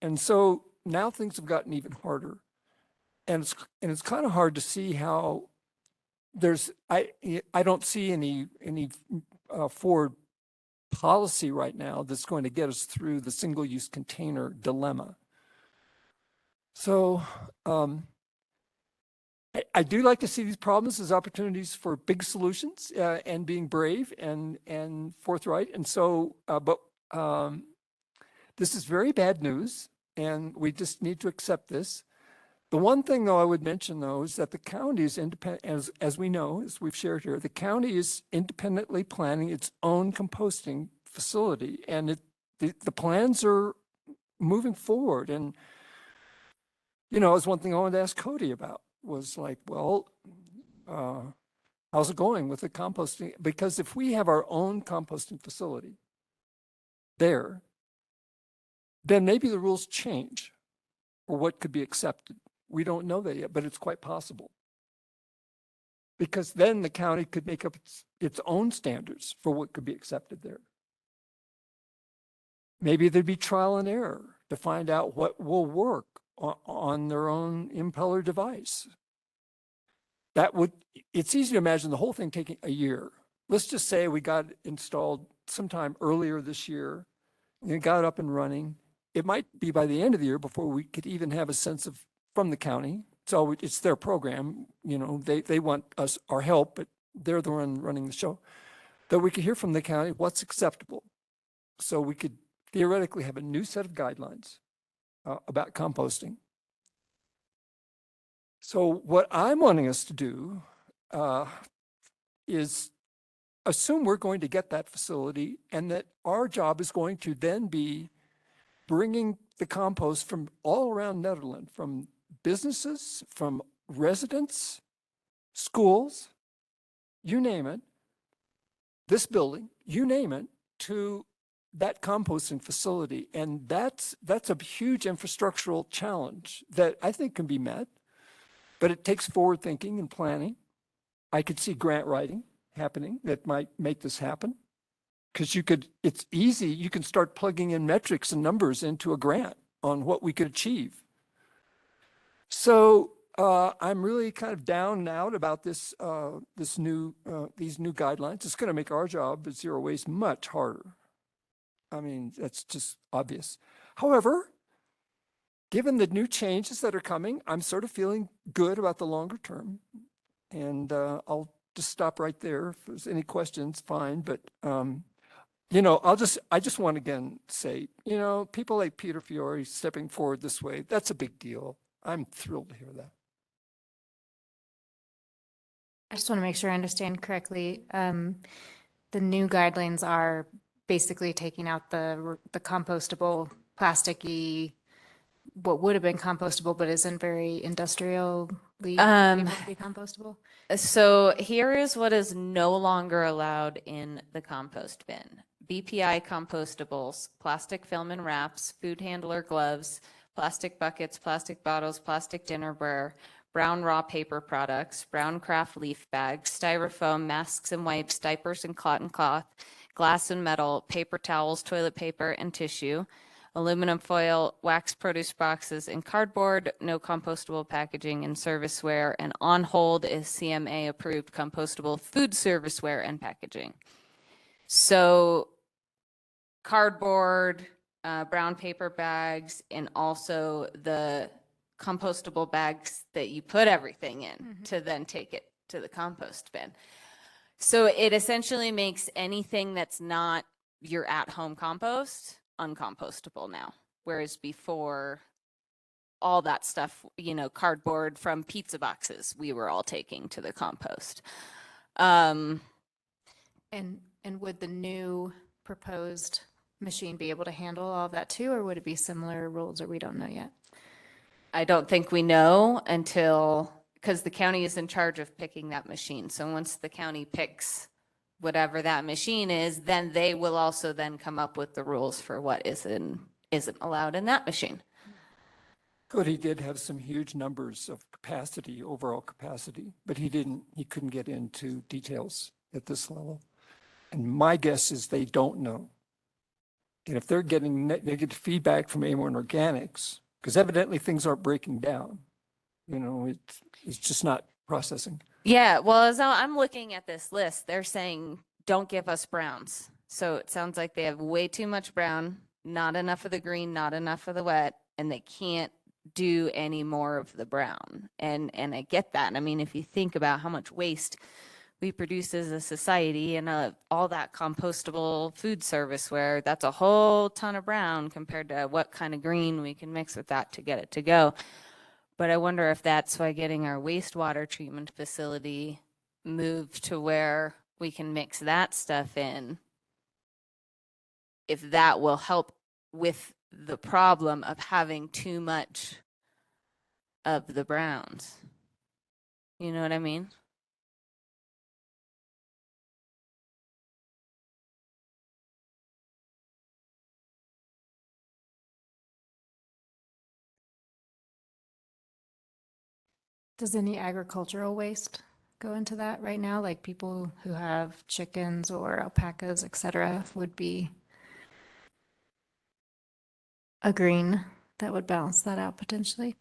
And so now things have gotten even harder, and it's kind of hard to see how I don't see any forward policy right now that's going to get us through the single-use container dilemma. So I do like to see these problems as opportunities for big solutions and being brave and forthright. And so, but this is very bad news, and we just need to accept this. The one thing, though, I would mention, though, is that the county is independent, as we know, as we've shared here, the county is independently planning its own composting facility, and the plans are moving forward. And, you know, it's one thing I wanted to ask Cody about was like, well, how's it going with the composting? Because if we have our own composting facility there, then maybe the rules change for what could be accepted. We don't know that yet, but it's quite possible. Because then the county could make up its own standards for what could be accepted there. Maybe there'd be trial and error to find out what will work on their own impeller device. It's easy to imagine the whole thing taking a year. Let's just say we got it installed sometime earlier this year and it got up and running. It might be by the end of the year before we could even have a sense of from the county. So it's their program, you know, they want our help, but they're the one running the show. That we could hear from the county what's acceptable. So we could theoretically have a new set of guidelines about composting. So what I'm wanting us to do is assume we're going to get that facility and that our job is going to then be bringing the compost from all around Nederland, from businesses, from residents, schools, you name it, this building, you name it, to that composting facility. And that's a huge infrastructural challenge that I think can be met, but it takes forward thinking and planning. I could see grant writing happening that might make this happen. Because it's easy, you can start plugging in metrics and numbers into a grant on what we could achieve. So I'm really kind of down and out about these new guidelines. It's going to make our job at Zero Waste much harder. I mean, that's just obvious. However, given the new changes that are coming, I'm sort of feeling good about the longer term. And I'll just stop right there. If there's any questions, fine. But I just want to again say, people like Peter Fiore stepping forward this way, that's a big deal. I'm thrilled to hear that. I just want to make sure I understand correctly. The new guidelines are basically taking out the compostable, plasticky, what would have been compostable, but isn't very industrially able to be compostable. So here is what is no longer allowed in the compost bin. BPI compostables, plastic film and wraps, food handler gloves, plastic buckets, plastic bottles, plastic dinnerware, brown raw paper products, brown craft leaf bags, styrofoam, masks and wipes, diapers and cotton cloth, glass and metal, paper towels, toilet paper and tissue, aluminum foil, wax produce boxes, and cardboard, no compostable packaging and serviceware, and on hold is CMA approved compostable food serviceware and packaging. So cardboard, brown paper bags, and also the compostable bags that you put everything in to then take it to the compost bin. So it essentially makes anything that's not your at-home compost uncompostable now. Whereas before, all that stuff, cardboard from pizza boxes, we were all taking to the compost. And would the new proposed machine be able to handle all of that too, or would it be similar rules, or we don't know yet? I don't think we know because the county is in charge of picking that machine. So once the county picks whatever that machine is, then they will also then come up with the rules for what isn't allowed in that machine. Cody did have some huge numbers of capacity, overall capacity, but he couldn't get into details at this level. And my guess is they don't know. And if they're getting negative feedback from A1 Organics, because evidently things aren't breaking down, it's just not processing. Yeah, well, as I'm looking at this list, they're saying, don't give us browns. So it sounds like they have way too much brown, not enough of the green, not enough of the wet, and they can't do any more of the brown. And I get that. I mean, if you think about how much waste we produce as a society and all that compostable food serviceware, that's a whole ton of brown compared to what kind of green we can mix with that to get it to go. But I wonder if that's why getting our wastewater treatment facility moved to where we can mix that stuff in, if that will help with the problem of having too much of the browns. You know what I mean? Does any agricultural waste go into that right now? Like people who have chickens or alpacas, et cetera, would be a green that would balance that out potentially.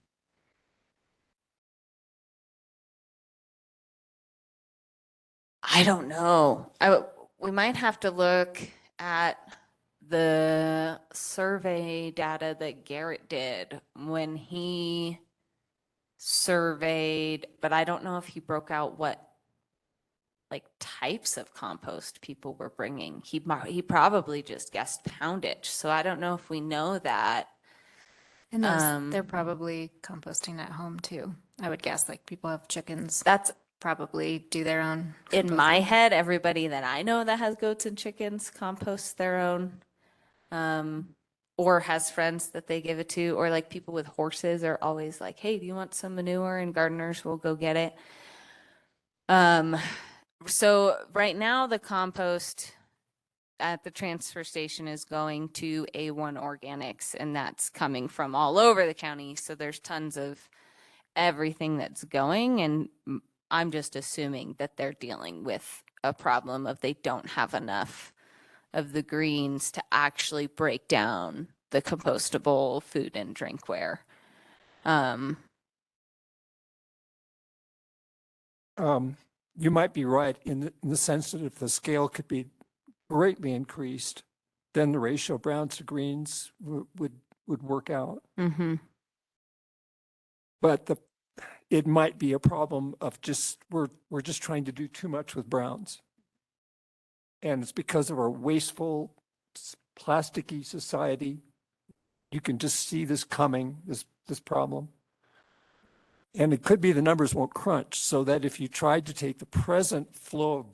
I don't know. We might have to look at the survey data that Garrett did when he surveyed, but I don't know if he broke out what types of compost people were bringing. He probably just guessed poundage. So I don't know if we know that. And they're probably composting at home too. I would guess, like people have chickens. That's probably do their own. In my composting. head, everybody that I know that has goats and chickens composts their own. Or has friends that they give it to, or like people with horses are always like, hey, do you want some manure? And gardeners will go get it. So right now the compost at the transfer station is going to A1 Organics, and that's coming from all over the county. So there's tons of everything that's going, and I'm just assuming that they're dealing with a problem of they don't have enough of the greens to actually break down the compostable food and drinkware. You might be right in the sense that if the scale could be greatly increased, then the ratio of browns to greens would work out. Mm-hmm. But it might be a problem of just, we're just trying to do too much with browns. And it's because of our wasteful, plasticky society. You can just see this coming, this problem. And it could be the numbers won't crunch, so that if you tried to take the present flow of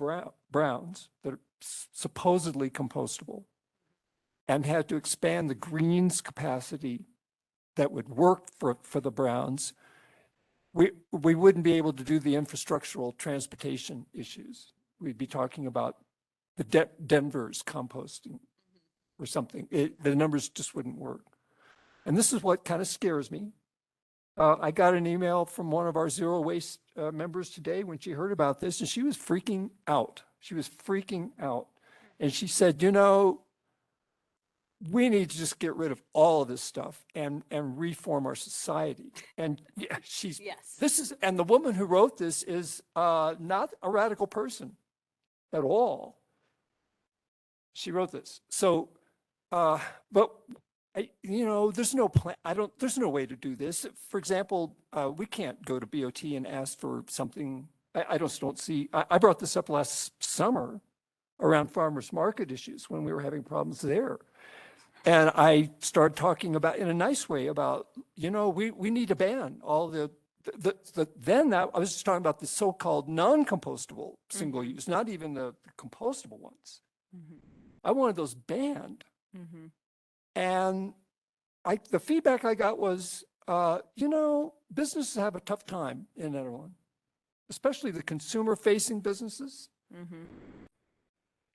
browns that are supposedly compostable and had to expand the greens capacity that would work for the browns, we wouldn't be able to do the infrastructural transportation issues. We'd be talking about the Denver's composting or something. The numbers just wouldn't work. And this is what kind of scares me. I got an email from one of our zero waste members today when she heard about this, and she was freaking out. She was freaking out. And she said, you know, we need to just get rid of all of this stuff and reform our society. And yeah, and the woman who wrote this is not a radical person at all. She wrote this. So, but there's no plan. There's no way to do this. For example, we can't go to BOT and ask for something. I just don't see, I brought this up last summer around farmers market issues when we were having problems there. And I started talking about, in a nice way, about, we need to ban all I was just talking about the so-called non-compostable single use, not even the compostable ones. Mm-hmm. I wanted those banned. Mm-hmm. And the feedback I got was, businesses have a tough time in Nederland, especially the consumer-facing businesses. Mm-hmm.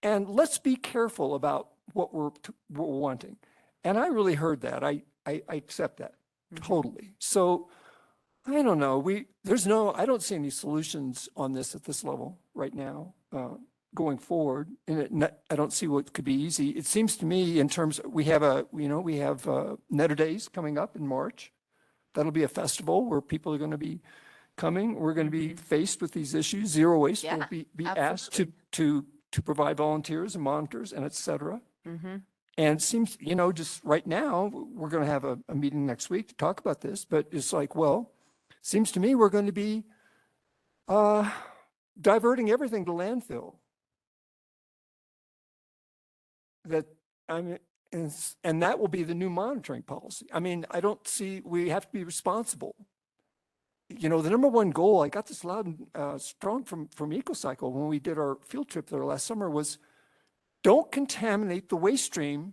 And let's be careful about what we're wanting. And I really heard that. I accept that totally. So I don't know. I don't see any solutions on this at this level right now. Going forward, and I don't see what could be easy. It seems to me, in terms, we have Netter Days coming up in March. That'll be a festival where people are going to be coming. We're going to be faced with these issues. Zero waste will be asked to provide volunteers and monitors and et cetera. Mm-hmm. And it seems, just right now, we're going to have a meeting next week to talk about this. But it's like, well, seems to me we're going to be diverting everything to landfill. And that will be the new monitoring policy. I mean, I don't see, we have to be responsible. The number one goal, I got this loud and strong from EcoCycle when we did our field trip there last summer, was don't contaminate the waste stream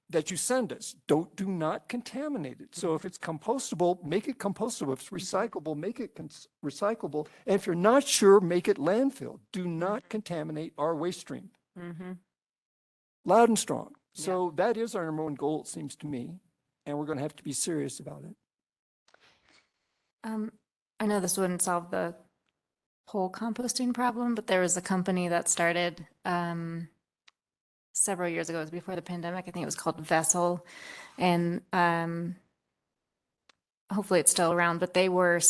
that you send us. Do not contaminate it. So if it's compostable, make it compostable. If it's recyclable, make it recyclable. And if you're not sure, make it landfill. Do not contaminate our waste stream. Mm-hmm. Loud and strong. So that is our number one goal, it seems to me. And we're going to have to be serious about it. I know this wouldn't solve the whole composting problem, but there was a company that started several years ago. It was before the pandemic. I think it was called Vessel. And hopefully it's still around, but they were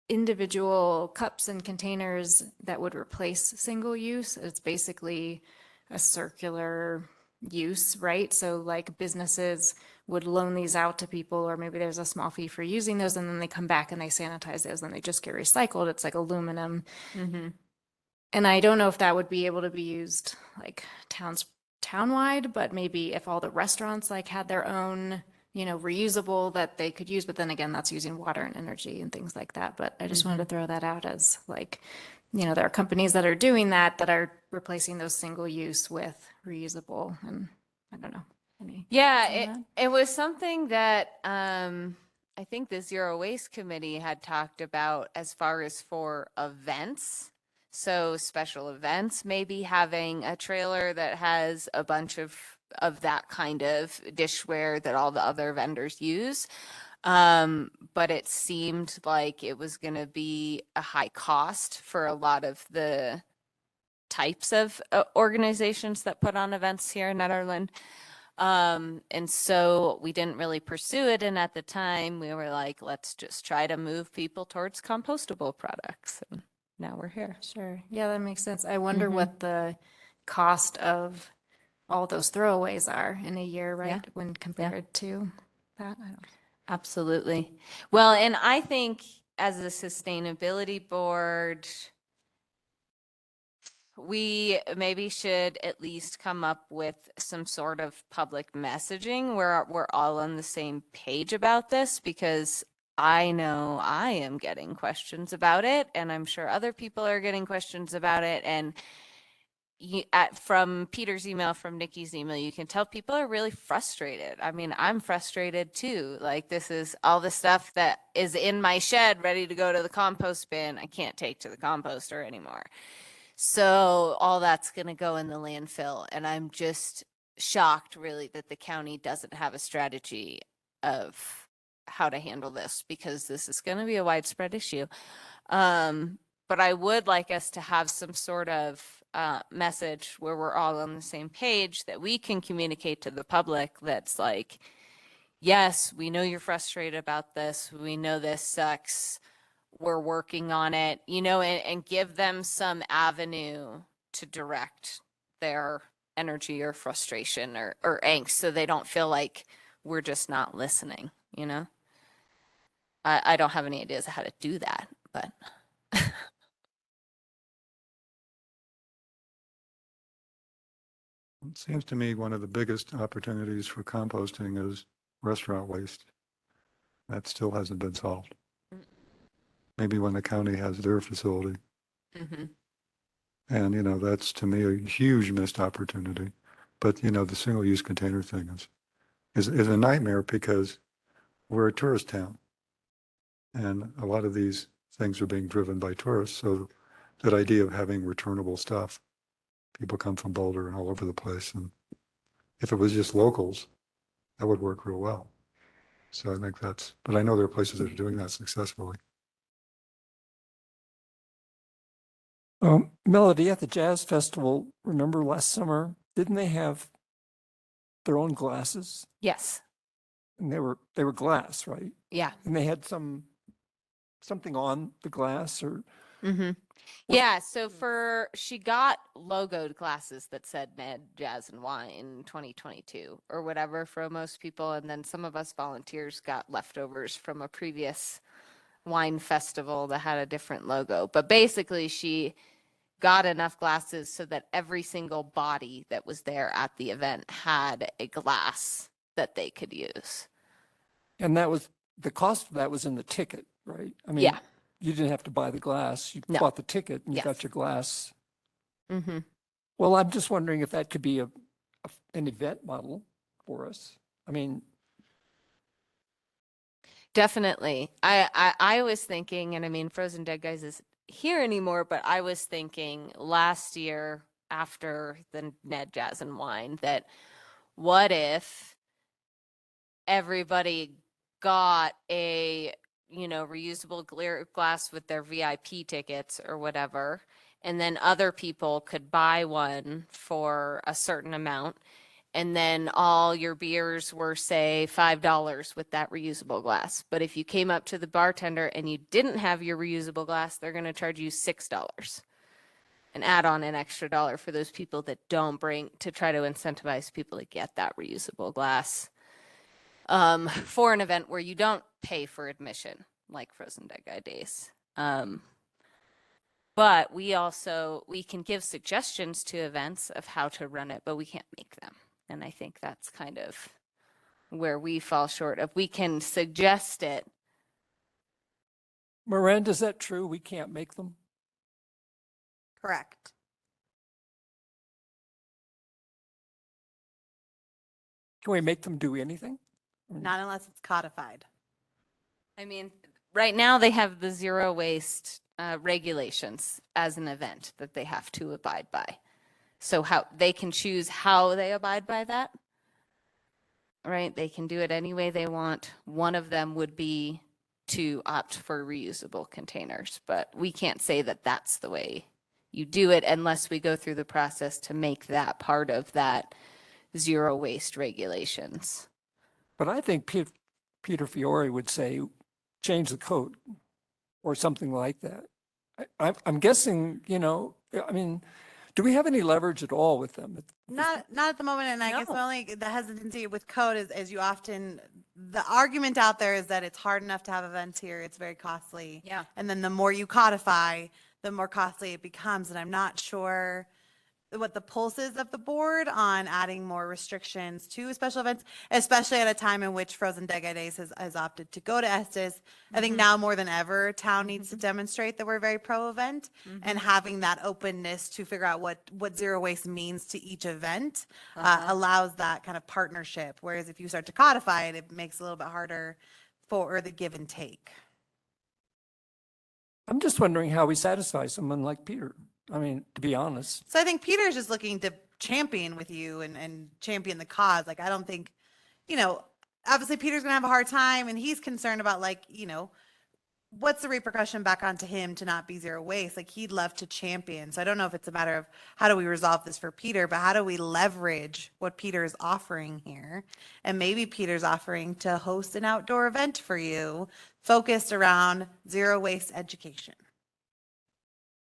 individual cups and containers that would replace single use. It's basically a circular use, right? So like businesses would loan these out to people, or maybe there's a small fee for using those, and then they come back and they sanitize those and they just get recycled. It's like aluminum. Mm-hmm. And I don't know if that would be able to be used like townwide, but maybe if all the restaurants like had their own reusable that they could use, but then again, that's using water and energy and things like that. But I just wanted to throw that out as like, there are companies that are doing that are replacing those single use with reusable, and I don't know. Yeah, thoughts on it was something that I think the Zero Waste Committee had talked about as far as for events. So special events, maybe having a trailer that has a bunch of that kind of dishware that all the other vendors use. But it seemed like it was going to be a high cost for a lot of the types of organizations that put on events here in Nederland. And so we didn't really pursue it. And at the time we were like, let's just try to move people towards compostable products. And now we're here. Sure. Yeah, that makes sense. I wonder Mhm. what the cost of all those throwaways are in a year, right? When compared to that. I don't. Absolutely. Well, and I think as a sustainability board, we maybe should at least come up with some sort of public messaging where we're all on the same page about this, because I know I am getting questions about it, and I'm sure other people are getting questions about it. And from Peter's email, from Nikki's email, you can tell people are really frustrated. I mean, I'm frustrated too. Like, this is all the stuff that is in my shed ready to go to the compost bin. I can't take to the composter anymore. So all that's going to go in the landfill. And I'm just shocked, really, that the county doesn't have a strategy of how to handle this, because this is going to be a widespread issue. But I would like us to have some sort of message where we're all on the same page that we can communicate to the public that's like, yes, we know you're frustrated about this. We know this sucks. We're working on it, and give them some avenue to direct their energy or frustration or angst, so they don't feel like we're just not listening. I don't have any ideas of how to do that, but. It seems to me one of the biggest opportunities for composting is restaurant waste. That still hasn't been solved. Maybe when the county has their facility. Mhm. And, that's to me a huge missed opportunity. But, the single-use container thing is a nightmare, because we're a tourist town. And a lot of these things are being driven by tourists. So that idea of having returnable stuff, people come from Boulder and all over the place. And if it was just locals, that would work real well. So I think but I know there are places that are doing that successfully. Melody, at the Jazz Festival, remember last summer, didn't they have their own glasses? Yes. And they were glass, right? Yeah. And they had something on the glass, or Mm-hmm. Yeah. So she got logoed glasses that said Ned, Jazz, and Wine 2022 or whatever for most people. And then some of us volunteers got leftovers from a previous wine festival that had a different logo. But basically, she got enough glasses so that every single body that was there at the event had a glass that they could use. and the cost of that was in the ticket, right? I mean, Yeah. you didn't have to buy the glass. You No. bought the ticket and you Yes. got your glass. Mm-hmm. Well, I'm just wondering if that could be an event model for us. I mean, Definitely. I was thinking, and I mean, Frozen Dead Guys is here anymore, but I was thinking last year after the Ned, Jazz, and Wine that what if everybody got a, reusable glass with their VIP tickets or whatever, and then other people could buy one for a certain amount. And then all your beers were, say, $5 with that reusable glass. But if you came up to the bartender and you didn't have your reusable glass, they're going to charge you $6 and add on an extra dollar for those people that don't bring, to try to incentivize people to get that reusable glass for an event where you don't pay for admission, like Frozen Dead Guy Days. But we can give suggestions to events of how to run it, but we can't make them. And I think that's kind of where we fall short. If we can suggest it, Miranda, is that true? We can't make them? Correct. Can we make them do anything? Not unless it's codified. I mean, right now they have the zero waste regulations as an event that they have to abide by. So how they can choose how they abide by that, right? They can do it any way they want. One of them would be to opt for reusable containers, but we can't say that that's the way you do it unless we go through the process to make that part of that zero waste regulations. But I think Peter Fiore would say, change the code or something like that. I'm guessing, you know, I mean, do we have any leverage at all with them? Not at the moment, and I guess No. my only the hesitancy with code is you often, the argument out there is that it's hard enough to have events here, it's very costly. Yeah. And then the more you codify, the more costly it becomes, and I'm not sure what the pulse is of the board on adding more restrictions to special events, especially at a time in which Frozen Dega Days has opted to go to Estes. I think now more than ever, town needs to demonstrate that we're very pro-event, and having that openness to figure out what zero waste means to each event allows that kind of partnership. Whereas if you start to codify it, it makes it a little bit harder for the give and take. I'm just wondering how we satisfy someone like Peter. I mean, to be honest. So I think Peter's just looking to champion with you and champion the cause. Like, I don't think, you know, obviously Peter's gonna have a hard time, and he's concerned about, like, you know, what's the repercussion back onto him to not be zero waste? Like, he'd love to champion. So I don't know if it's a matter of how do we resolve this for Peter, but how do we leverage what Peter is offering here? And maybe Peter's offering to host an outdoor event for you focused around zero waste education.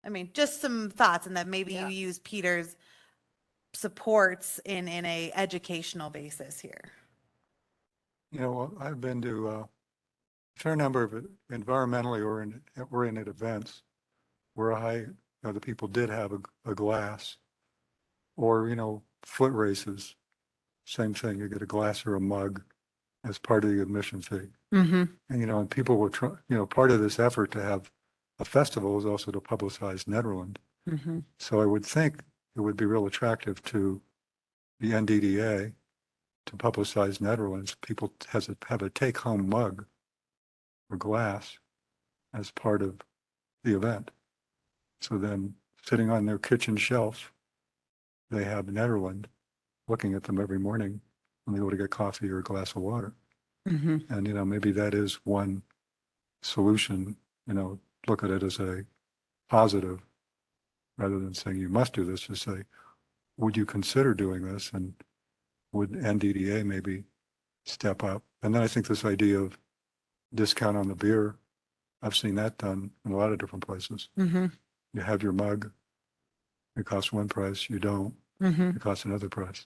I mean, just some thoughts, and that maybe you use Peter's supports in a educational basis here. You know, I've been to a fair number of environmentally oriented events where the people did have a glass, or, you know, foot races, same thing. You get a glass or a mug as part of the admission fee. And, you know, and people were part of this effort to have a festival is also to publicize Nederland. So I would think it would be real attractive to the NDDA to publicize Nederlands. People have a take-home mug or glass as part of the event. So then, sitting on their kitchen shelf, they have Nederland looking at them every morning when they go to get coffee or a glass of water. And, you know, maybe that is one solution, you know, look at it as a positive rather than saying you must do this. Just say, would you consider doing this? And would NDDA maybe step up? And then I think this idea of discount on the beer, I've seen that done in a lot of different places. You have your mug, it costs one price, you don't, it costs another price.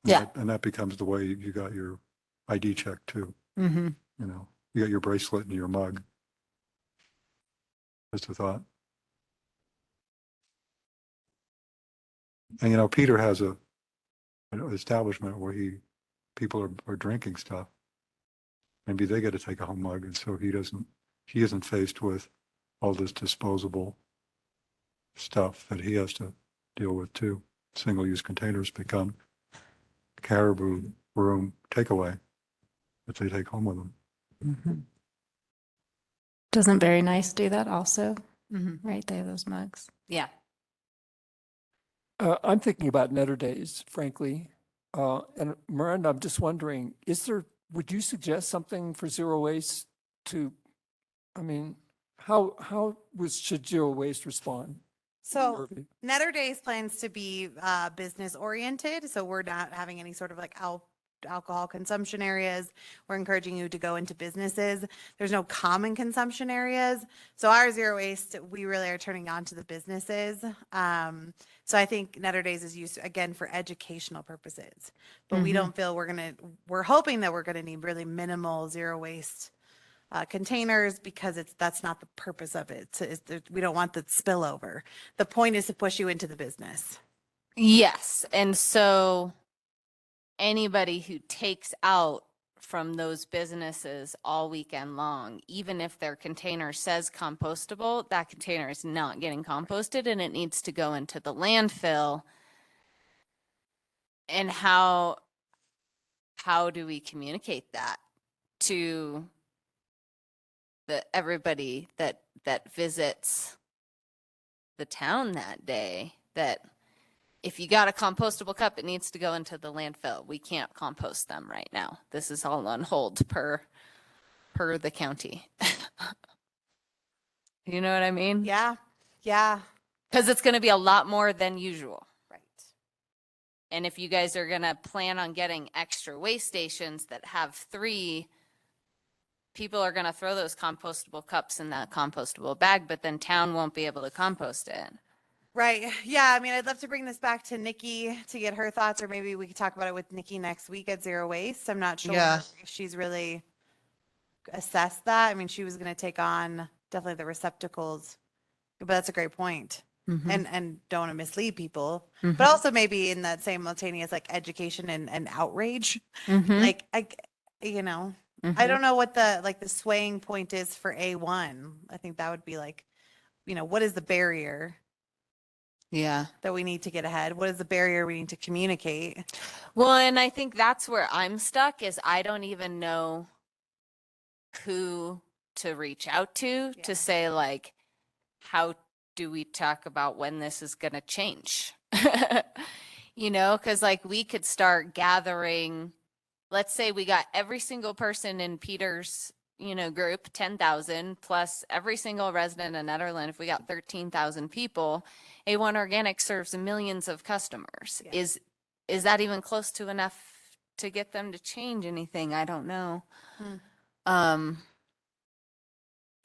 And that becomes the way you got your ID check too. You know, you got your bracelet and your mug. Just a thought. And, you know, Peter has an establishment where people are drinking stuff. Maybe they get to take a home mug, and so he isn't faced with all this disposable stuff that he has to deal with too. Single-use containers become caribou room takeaway that they take home with them. Doesn't Very Nice do that also? Right, they have those mugs. Yeah. I'm thinking about Netter Days, frankly. And Miranda, I'm just wondering, would you suggest something for zero waste I mean, how should zero waste respond? So Murphy? Netter Days plans to be business oriented. So we're not having any sort of like alcohol consumption areas. We're encouraging you to go into businesses. There's no common consumption areas. So our zero waste, we really are turning on to the businesses. So I think Netter Days is used again for educational purposes, but we don't feel we're hoping that we're going to need really minimal zero waste containers, because that's not the purpose of it. We don't want the spillover. The point is to push you into the business. Yes. And so anybody who takes out from those businesses all weekend long, even if their container says compostable, that container is not getting composted and it needs to go into the landfill. And how do we communicate that to everybody that visits the town that day, that if you got a compostable cup, it needs to go into the landfill. We can't compost them right now. This is all on hold per the county. You know what I mean? Yeah, yeah, Because it's going to be a lot more than usual. right. And if you guys are going to plan on getting extra waste stations that have 3, people are going to throw those compostable cups in that compostable bag, but then town won't be able to compost it. Right. Yeah. I mean, I'd love to bring this back to Nikki to get her thoughts, or maybe we could talk about it with Nikki next week at Zero Waste. I'm not sure Yeah. if she's really assessed that. I mean, she was going to take on definitely the receptacles, but that's a great point. And don't want to mislead people, but also maybe in that simultaneous like education and outrage. Like I don't know what the swaying point is for A1. I think that would be like, what is the barrier Yeah. that we need to get ahead? What is the barrier we need to communicate? Well, and I think that's where I'm stuck, is I don't even know who to reach out to Yeah. say, like, how do we talk about when this is going to change? Because like we could start gathering, let's say we got every single person in Peter's, group, 10,000 plus every single resident in Nederland. If we got 13,000 people, A1 Organic serves millions of customers. Yeah. Is that even close to enough to get them to change anything? I don't know.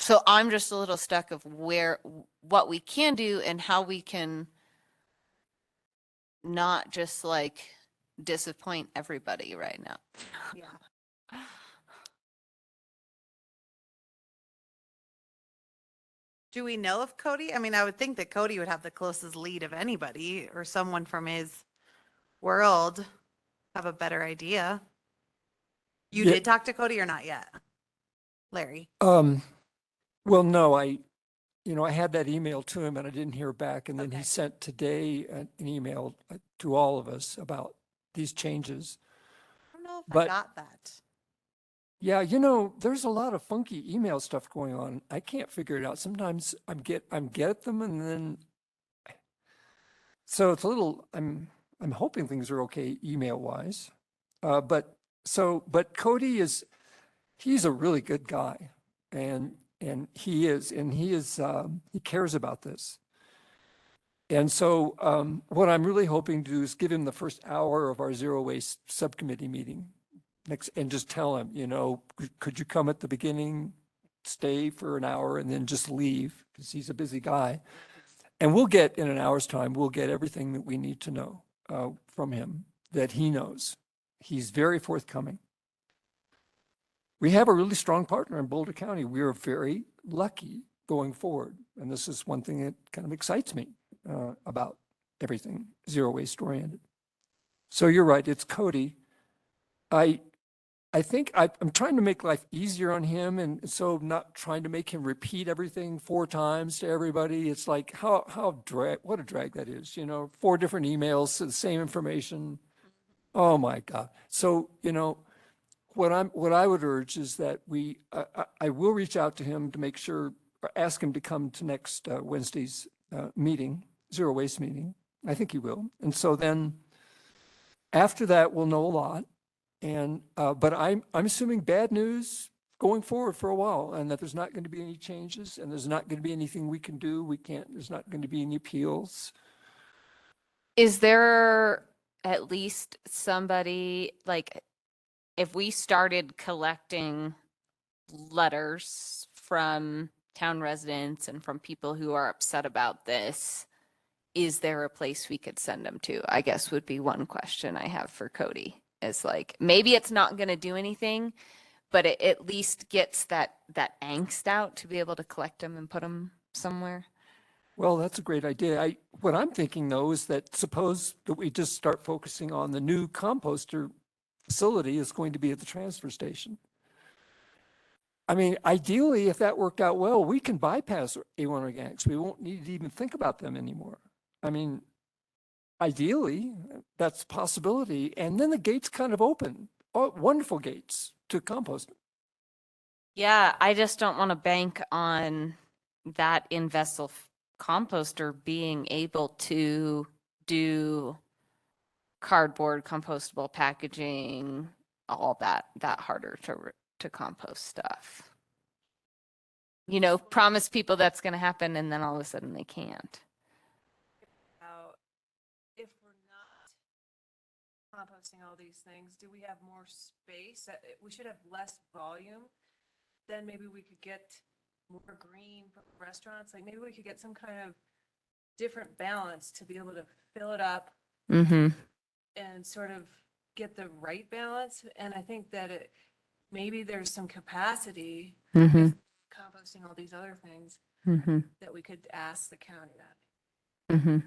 So I'm just a little stuck of what we can do and how we can not just like disappoint everybody right now. Yeah. Do we know if Cody? I mean, I would think that Cody would have the closest lead of anybody, or someone from his world have a better idea. You Yeah. did talk to Cody or not yet, Larry? Well, no, I had that email to him and I didn't hear back. And then Okay. he sent today an email to all of us about these changes. I don't know if I But- got that. Yeah, there's a lot of funky email stuff going on. I can't figure it out. Sometimes I'm get them and then so it's a little I'm hoping things are okay email wise. But Cody he's a really good guy and he cares about this. And so what I'm really hoping to do is give him the first hour of our zero waste subcommittee meeting next and just tell him, could you come at the beginning, stay for an hour and then just leave because he's a busy guy. And in an hour's time, we'll get everything that we need to know from him that he knows. He's very forthcoming. We have a really strong partner in Boulder County. We are very lucky going forward. And this is one thing that kind of excites me about everything zero waste oriented. So you're right, it's Cody. I think I'm trying to make life easier on him, and so not trying to make him repeat everything 4 times to everybody. It's like what a drag that is, 4 different emails, the same information. Oh my God. So, what I would urge is that I will reach out to him to make sure, or ask him to come to next Wednesday's meeting, zero waste meeting. I think he will. And so then after that, we'll know a lot. And, but I'm assuming bad news going forward for a while, and that there's not going to be any changes and there's not going to be anything we can do. There's not going to be any appeals. Is there at least somebody, like, if we started collecting letters from town residents and from people who are upset about this, is there a place we could send them to? I guess would be one question I have for Cody. Is like, maybe it's not going to do anything, but it at least gets that angst out to be able to collect them and put them somewhere. Well, that's a great idea. What I'm thinking though is that suppose that we just start focusing on the new composter facility is going to be at the transfer station. I mean, ideally, if that worked out well, we can bypass A1 organics. We won't need to even think about them anymore. I mean, ideally, that's a possibility. And then the gates kind of open, oh, wonderful gates to compost. Yeah, I just don't want to bank on that in-vessel composter being able to do cardboard, compostable packaging, all that harder to compost stuff. You know, promise people that's going to happen and then all of a sudden they can't. If we're not composting all these things, do we have more space? We should have less volume. Then maybe we could get more green from restaurants. Like maybe we could get some kind of different balance to be able to fill it up Mm-hmm. and sort of get the right balance. And I think that maybe there's some capacity Mm-hmm. composting all these other things Mm-hmm. that we could ask the county that. Mm-hmm.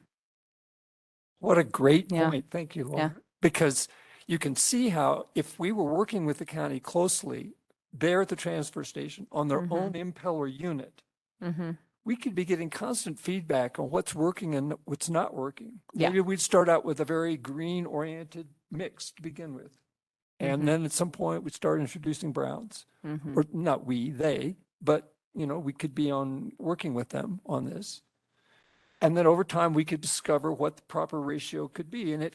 What a great Yeah. point. Thank you, Laura. Because you can see how if we were working with the county closely, there at the transfer station on their own impeller unit, Mm-hmm. we could be getting constant feedback on what's working and what's not working. Yeah. Maybe we'd start out with a very green oriented mix to begin with. And then at some point we'd start introducing browns, Mm-hmm. or not we, they, but you know, we could be working with them on this. And then over time we could discover what the proper ratio could be. And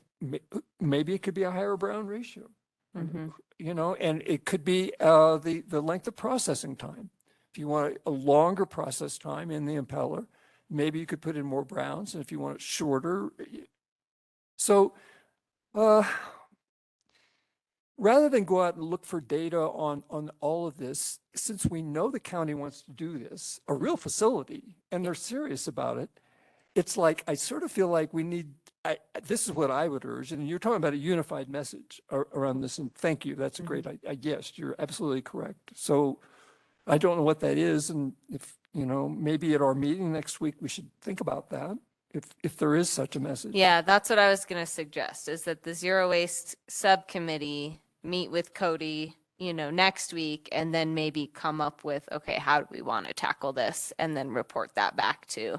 maybe it could be a higher brown ratio, Mm-hmm. you know, and it could be the length of processing time. If you want a longer process time in the impeller, maybe you could put in more browns. And if you want it shorter. So rather than go out and look for data on all of this, since we know the county wants to do this, a real facility, and they're serious about it, it's like, I sort of feel like we need, this is what I would urge, and you're talking about a unified message around this, and thank you, that's a great, I guessed, you're absolutely correct. So I don't know what that is, and if, you know, maybe at our meeting next week, we should think about that, if there is such a message. Yeah, that's what I was going to suggest, is that the zero waste subcommittee meet with Cody, you know, next week, and then maybe come up with, okay, how do we want to tackle this? And then report that back to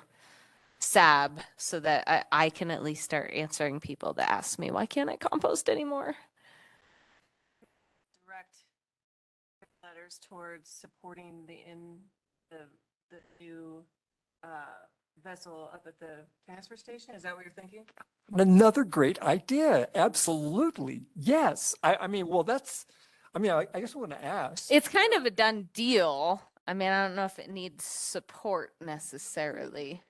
SAB so that I can at least start answering people that ask me, why can't I compost anymore? Direct letters towards supporting the new vessel up at the transfer station. Is that what you're thinking? Another great idea. Absolutely. Yes. I mean, well, I guess I want to ask. It's kind of a done deal. I mean, I don't know if it needs support necessarily.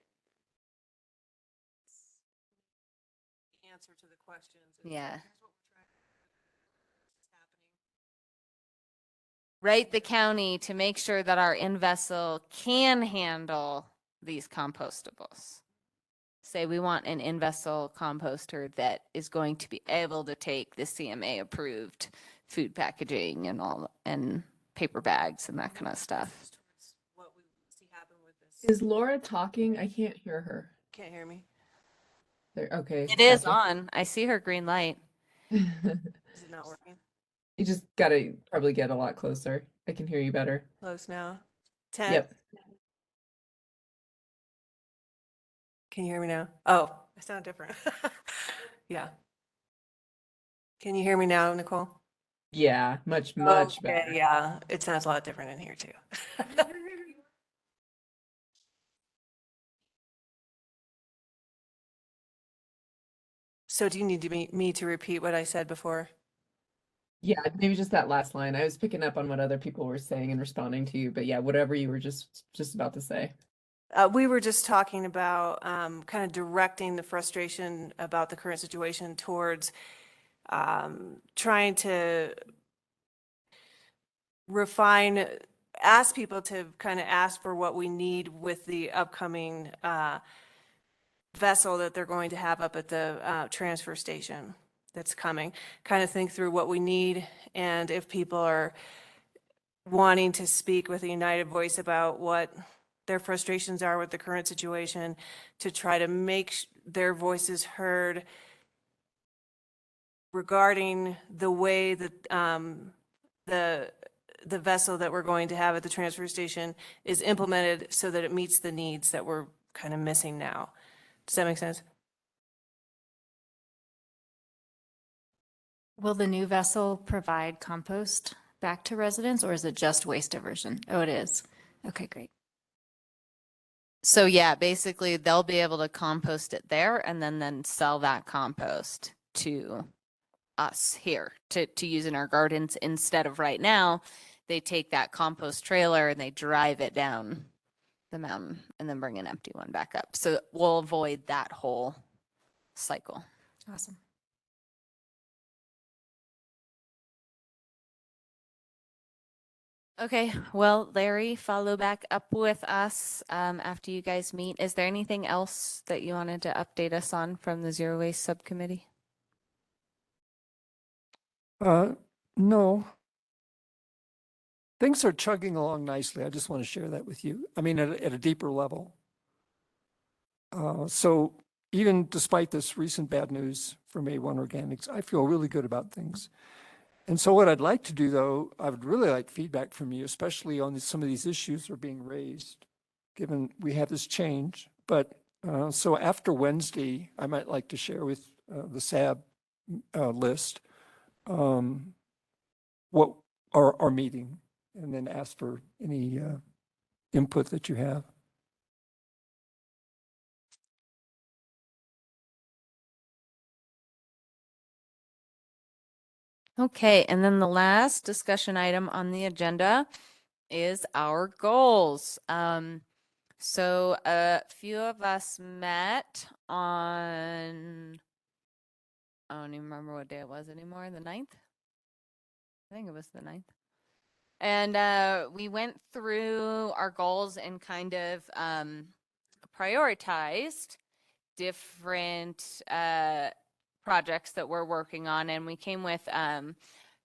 Answer to the questions. Yeah. Here's what we're trying to do. This is happening. Write the county to make sure that our in-vessel can handle these compostables. Say we want an in-vessel composter that is going to be able to take the CMA approved food packaging and all, and paper bags and that kind of stuff. Towards what we see happen with this. Is Laura talking? I can't hear her. Can't hear me. There, okay. It is gotcha. on. I see her green light. Is it not working? You just gotta probably get a lot closer. I can hear you better. Close now. 10. Yep. Can you hear me now? Oh, I sound different. Yeah. Can you hear me now, Nicole? Yeah, much Okay, better. yeah, it sounds a lot different in here too. So do you need me to repeat what I said before? Yeah, maybe just that last line. I was picking up on what other people were saying and responding to you, but yeah, whatever you were just about to say. We were just talking about kind of directing the frustration about the current situation towards trying to refine, ask people to kind of ask for what we need with the upcoming vessel that they're going to have up at the transfer station that's coming. Kind of think through what we need, and if people are wanting to speak with a united voice about what their frustrations are with the current situation, to try to make their voices heard regarding the way that the vessel that we're going to have at the transfer station is implemented so that it meets the needs that we're kind of missing now. Does that make sense? Will the new vessel provide compost back to residents, or is it just waste diversion? Oh, it is. Okay, great. So yeah, basically they'll be able to compost it there and then sell that compost to us here to use in our gardens instead of right now. They take that compost trailer and they drive it down the mountain and then bring an empty one back up. So we'll avoid that whole cycle. Awesome. Okay, well, Larry, follow back up with us after you guys meet. Is there anything else that you wanted to update us on from the Zero Waste Subcommittee? No. Things are chugging along nicely. I just want to share that with you. I mean, at a deeper level. So even despite this recent bad news from A1 Organics, I feel really good about things. And so what I'd like to do, though, I would really like feedback from you, especially on some of these issues that are being raised, given we have this change. But so after Wednesday, I might like to share with the SAB list what our meeting, and then ask for any input that you have. Okay, and then the last discussion item on the agenda is our goals. So a few of us met on, I don't even remember what day it was anymore, the 9th? I think it was the 9th. And we went through our goals and kind of prioritized different projects that we're working on, and we came with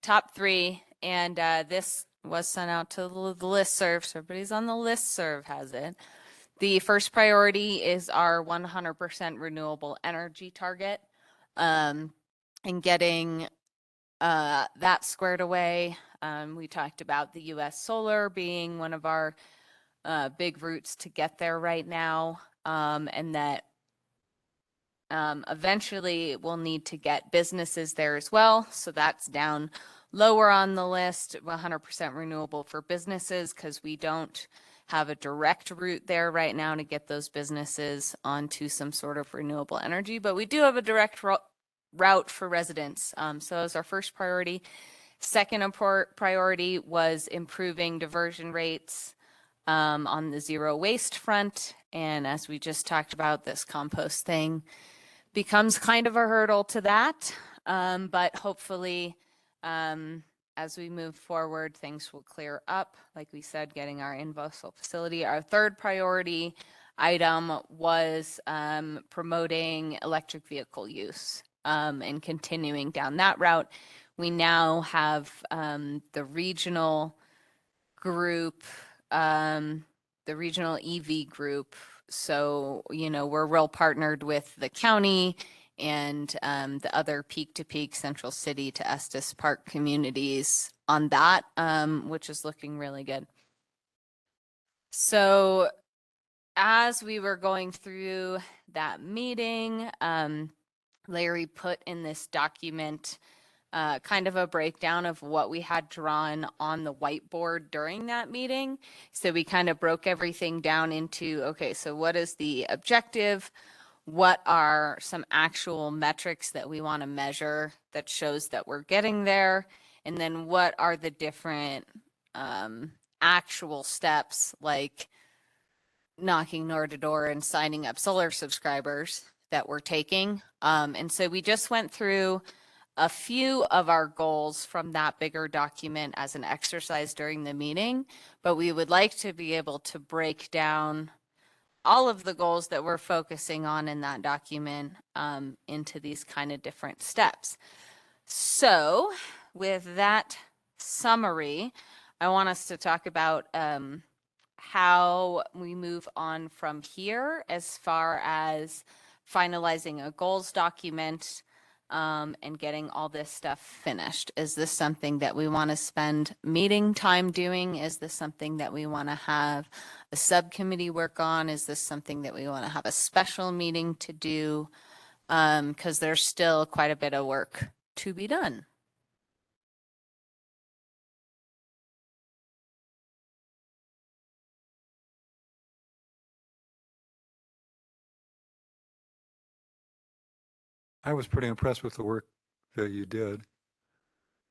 top 3, and this was sent out to the listserv, so everybody's on the listserv has it. The first priority is our 100% renewable energy target, and getting that squared away. We talked about the US solar being one of our big routes to get there right now, and that eventually we'll need to get businesses there as well. So that's down lower on the list, 100% renewable for businesses, because we don't have a direct route there right now to get those businesses onto some sort of renewable energy, but we do have a direct route for residents. So that was our first priority. Second priority was improving diversion rates on the zero waste front. And as we just talked about, this compost thing becomes kind of a hurdle to that. But hopefully, as we move forward, things will clear up. Like we said, getting our in-vessel facility. Our third priority item was promoting electric vehicle use and continuing down that route. We now have the regional group, the regional EV group. So, you know, we're real partnered with the county and the other peak to peak Central City to Estes Park communities on that, which is looking really good. So as we were going through that meeting, Larry put in this document kind of a breakdown of what we had drawn on the whiteboard during that meeting. So we kind of broke everything down into, okay, so what is the objective? What are some actual metrics that we want to measure that shows that we're getting there? And then what are the different actual steps, like knocking door to door and signing up solar subscribers that we're taking? And so we just went through a few of our goals from that bigger document as an exercise during the meeting, but we would like to be able to break down all of the goals that we're focusing on in that document into these kind of different steps. So with that summary, I want us to talk about how we move on from here as far as finalizing a goals document, and getting all this stuff finished? Is this something that we want to spend meeting time doing? Is this something that we want to have a subcommittee work on? Is this something that we want to have a special meeting to do? Because there's still quite a bit of work to be done. I was pretty impressed with the work that you did,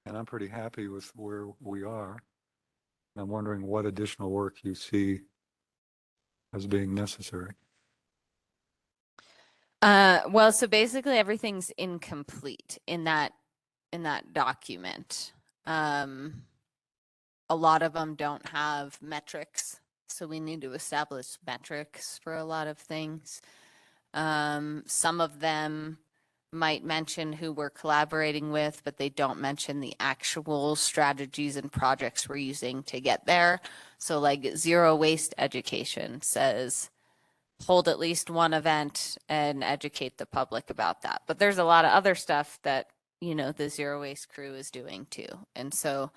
and I'm pretty happy with where we are. I'm wondering what additional work you see as being necessary. Well, so basically everything's incomplete in that document. A lot of them don't have metrics, so we need to establish metrics for a lot of things. Some of them might mention who we're collaborating with, but they don't mention the actual strategies and projects we're using to get there. So like zero waste education says, hold at least one event and educate the public about that. But there's a lot of other stuff that, you know, the zero waste crew is doing too. And so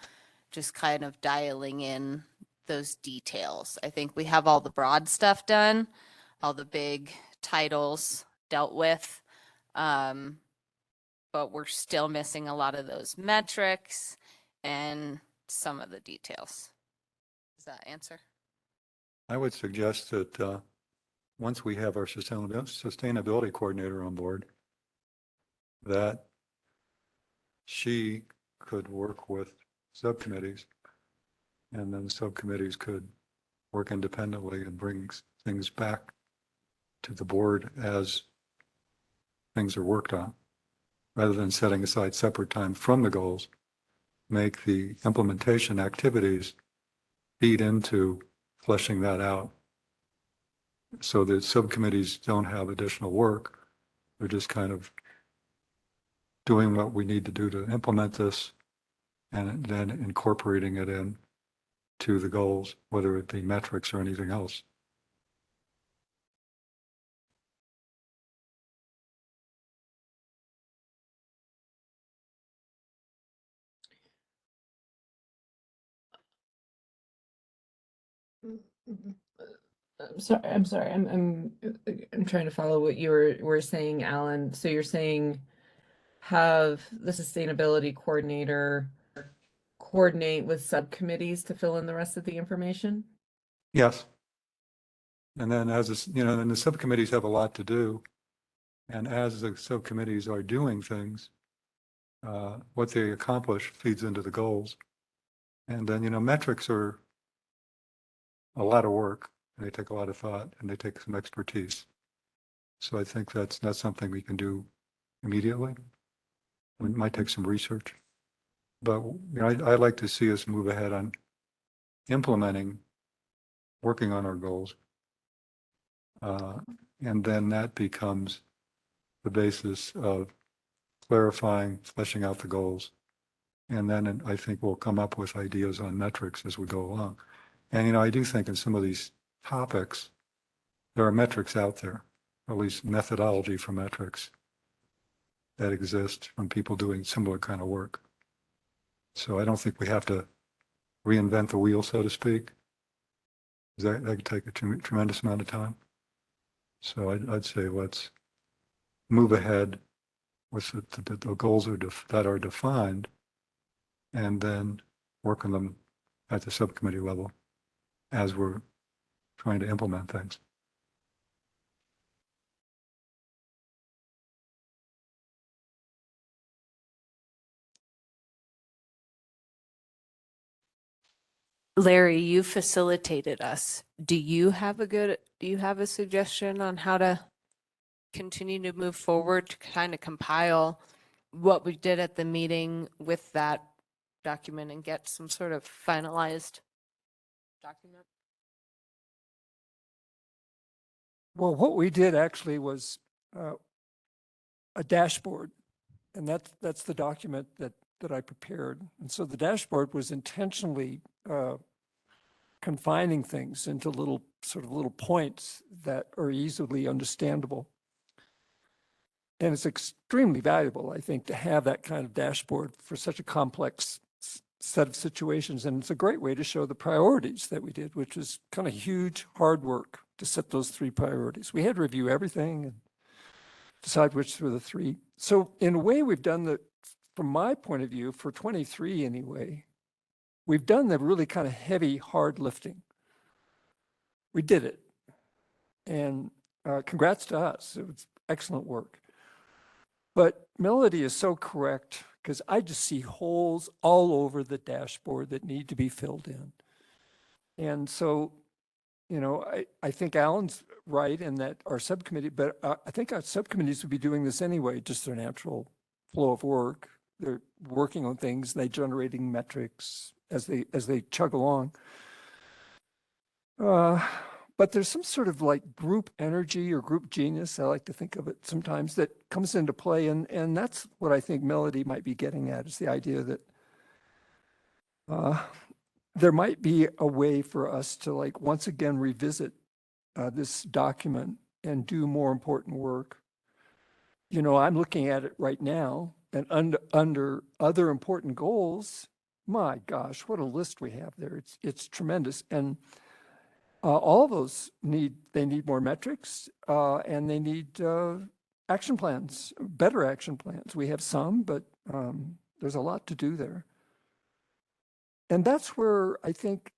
just kind of dialing in those details. I think we have all the broad stuff done, all the big titles dealt with. But we're still missing a lot of those metrics and some of the details. Does that answer? I would suggest that once we have our sustainability coordinator on board, that she could work with subcommittees, and then subcommittees could work independently and bring things back to the board as things are worked on, rather than setting aside separate time from the goals. Make the implementation activities feed into fleshing that out, so that subcommittees don't have additional work. They're just kind of doing what we need to do to implement this, and then incorporating it in to the goals, whether it be metrics or anything else. I'm sorry. I'm trying to follow what you were saying, Alan. So you're saying have the sustainability coordinator coordinate with subcommittees to fill in the rest of the information? Yes. And then then the subcommittees have a lot to do. And as the subcommittees are doing things, what they accomplish feeds into the goals. And then, metrics are a lot of work. They take a lot of thought, and they take some expertise. So I think that's not something we can do immediately. It might take some research. But I'd like to see us move ahead on implementing, working on our goals. And then that becomes the basis of clarifying, fleshing out the goals. And then I think we'll come up with ideas on metrics as we go along. And, I do think in some of these topics, there are metrics out there, or at least methodology for metrics that exist from people doing similar kind of work. So I don't think we have to reinvent the wheel, so to speak. That could take a tremendous amount of time. So I'd say let's move ahead with the goals that are defined, and then work on them at the subcommittee level as we're trying to implement things. Larry, you facilitated us. Do you have a suggestion on how to continue to move forward to kind of compile what we did at the meeting with that document and get some sort of finalized document? Well, what we did actually was a dashboard, and that's the document that I prepared. And so the dashboard was intentionally confining things into little points that are easily understandable. And it's extremely valuable, I think, to have that kind of dashboard for such a complex set of situations. And it's a great way to show the priorities that we did, which was kind of huge, hard work to set those 3 priorities. We had to review everything and decide which were the 3. So in a way, we've done the, from my point of view, for 23 anyway, we've done the really kind of heavy, hard lifting. We did it. And congrats to us. It was excellent work. But Melody is so correct, because I just see holes all over the dashboard that need to be filled in. And so, you know, I think Alan's right in that our subcommittee, but I think our subcommittees would be doing this anyway, just their natural flow of work. They're working on things, they're generating metrics as they chug along. But there's some sort of like group energy or group genius, I like to think of it sometimes, that comes into play. And that's what I think Melody might be getting at, is the idea that there might be a way for us to like once again revisit this document and do more important work. You know, I'm looking at it right now, and under other important goals, my gosh, what a list we have there. It's tremendous. And all those need more metrics, and they need action plans, better action plans. We have some, but there's a lot to do there. And that's where I think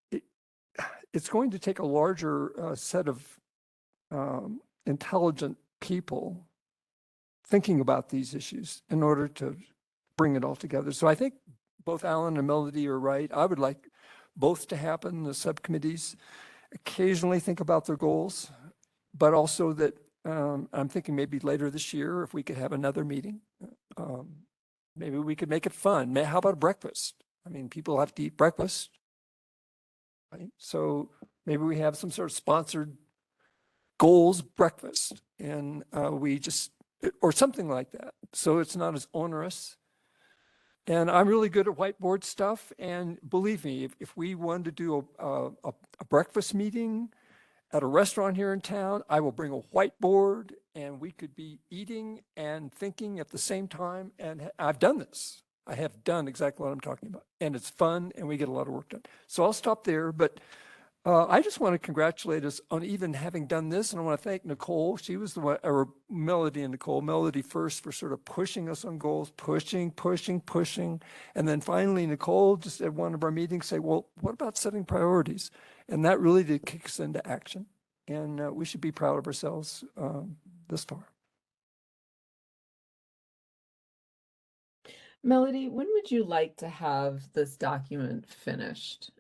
it's going to take a larger set of intelligent people thinking about these issues in order to bring it all together. So I think both Alan and Melody are right. I would like both to happen. The subcommittees occasionally think about their goals, but also that I'm thinking maybe later this year, if we could have another meeting, maybe we could make it fun. How about breakfast? I mean, people have to eat breakfast, right? So maybe we have some sort of sponsored goals breakfast, and we just, or something like that. So it's not as onerous. And I'm really good at whiteboard stuff. And believe me, if we wanted to do a breakfast meeting at a restaurant here in town, I will bring a whiteboard and we could be eating and thinking at the same time. And I've done this. I have done exactly what I'm talking about. And it's fun and we get a lot of work done. So I'll stop there. But I just want to congratulate us on even having done this. And I want to thank Nicole. She was the one, or Melody and Nicole, Melody first for sort of pushing us on goals, pushing. And then finally, Nicole just at one of our meetings say, well, what about setting priorities? And that really did kick us into action. And we should be proud of ourselves this far. Melody, when would you like to have this document finished?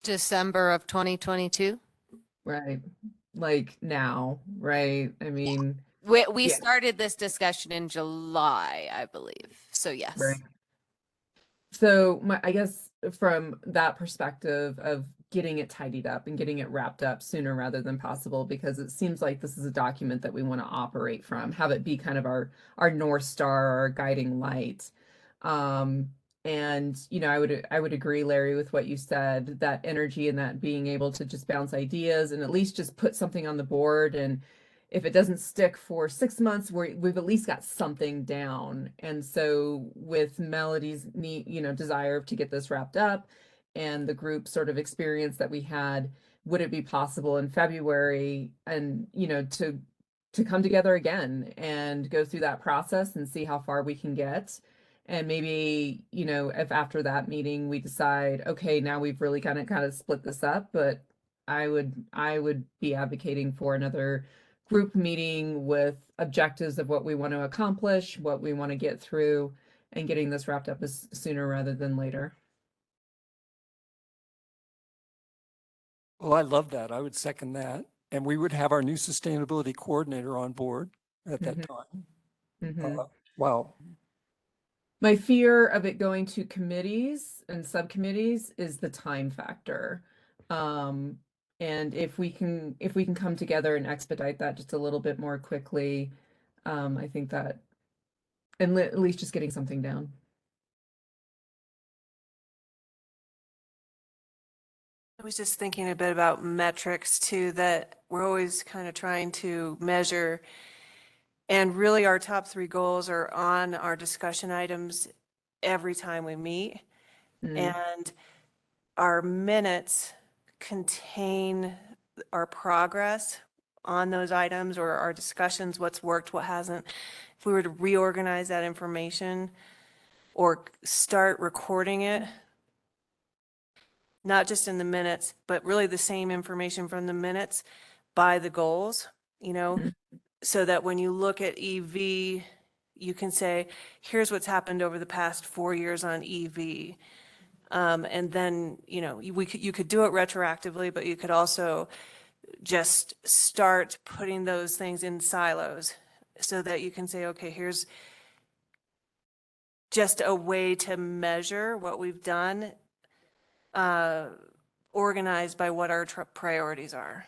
December of 2022. Right. Like now, right? I mean, We yeah. started this discussion in July, I believe. So yes. Right. So I guess from that perspective of getting it tidied up and getting it wrapped up sooner rather than possible, because it seems like this is a document that we want to operate from, have it be kind of our North Star, our guiding light. And you know, I would agree, Larry, with what you said, that energy and that being able to just bounce ideas and at least just put something on the board. And if it doesn't stick for 6 months, we've at least got something down. And so with Melody's desire to get this wrapped up and the group sort of experience that we had, would it be possible in February and, to come together again and go through that process and see how far we can get? And maybe, if after that meeting we decide, okay, now we've really kind of split this up, but I would be advocating for another group meeting with objectives of what we want to accomplish, what we want to get through, and getting this wrapped up as sooner rather than later. Well, I love that. I would second that. And we would have our new sustainability coordinator on board at that time. Wow. My fear of it going to committees and subcommittees is the time factor. And if we can come together and expedite that just a little bit more quickly, I think that, and at least just getting something down. I was just thinking a bit about metrics too, that we're always kind of trying to measure And really, our top 3 goals are on our discussion items every time we meet. Mm. And our minutes contain our progress on those items or our discussions, what's worked, what hasn't. If we were to reorganize that information or start recording it, not just in the minutes, but really the same information from the minutes by the goals, Mhm. so that when you look at EV, you can say, here's what's happened over the past 4 years on EV. And then, you could do it retroactively, but you could also just start putting those things in silos so that you can say, okay, here's just a way to measure what we've done, organized by what our priorities are.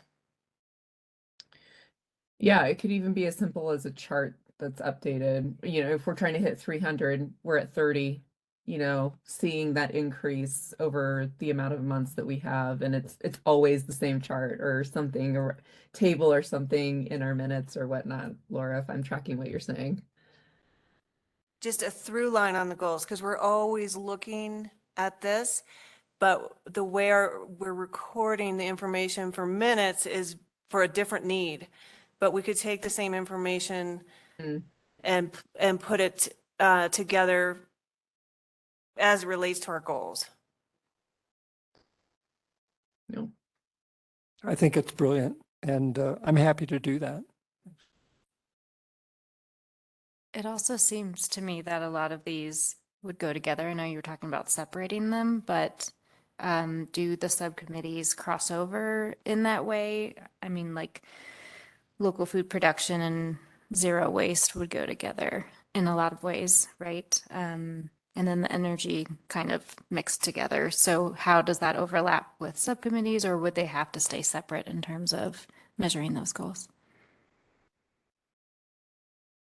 Yeah, it could even be as simple as a chart that's updated. If we're trying to hit 300, we're at 30, seeing that increase over the amount of months that we have. And it's always the same chart or something, or table or something in our minutes or whatnot. Laura, if I'm tracking what you're saying. Just a through line on the goals, because we're always looking at this, but the way we're recording the information for minutes is for a different need. But we could take the same information Mm. and put it together as it relates to our goals. No. I think it's brilliant, and I'm happy to do that. It also seems to me that a lot of these would go together. I know you were talking about separating them, but do the subcommittees cross over in that way? I mean, like local food production and zero waste would go together in a lot of ways, right? And then the energy kind of mixed together. So how does that overlap with subcommittees, or would they have to stay separate in terms of measuring those goals?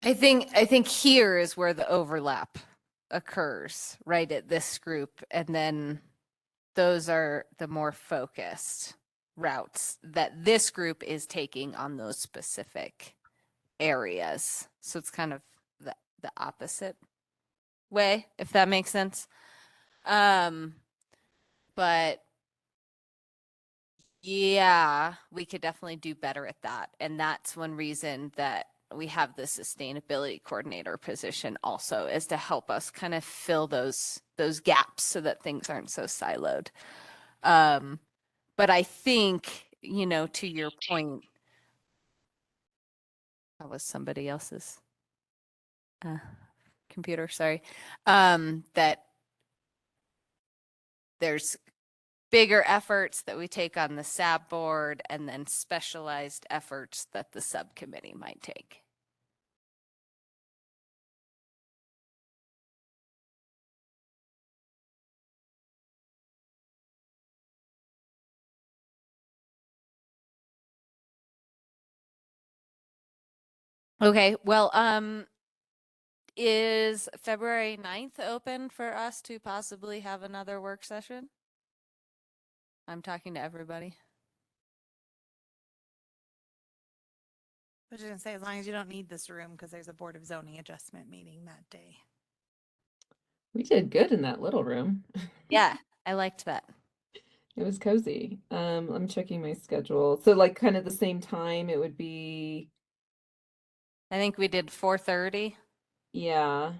I think here is where the overlap occurs, right at this group. And then those are the more focused routes that this group is taking on those specific areas. So it's kind of the opposite way, if that makes sense. But yeah, we could definitely do better at that. And that's one reason that we have the sustainability coordinator position also, is to help us kind of fill those gaps so that things aren't so siloed. But I think, to your point, that was somebody else's computer, sorry, that there's bigger efforts that we take on the SAB board and then specialized efforts that the subcommittee might take. Okay, well, is February 9th open for us to possibly have another work session? I'm talking to everybody. I was just gonna say, as long as you don't need this room, because there's a Board of Zoning adjustment meeting that day. We did good in that little room. Yeah, I liked that. It was cozy. I'm checking my schedule. So like kind of the same time, it would be, I think we did 4:30. yeah.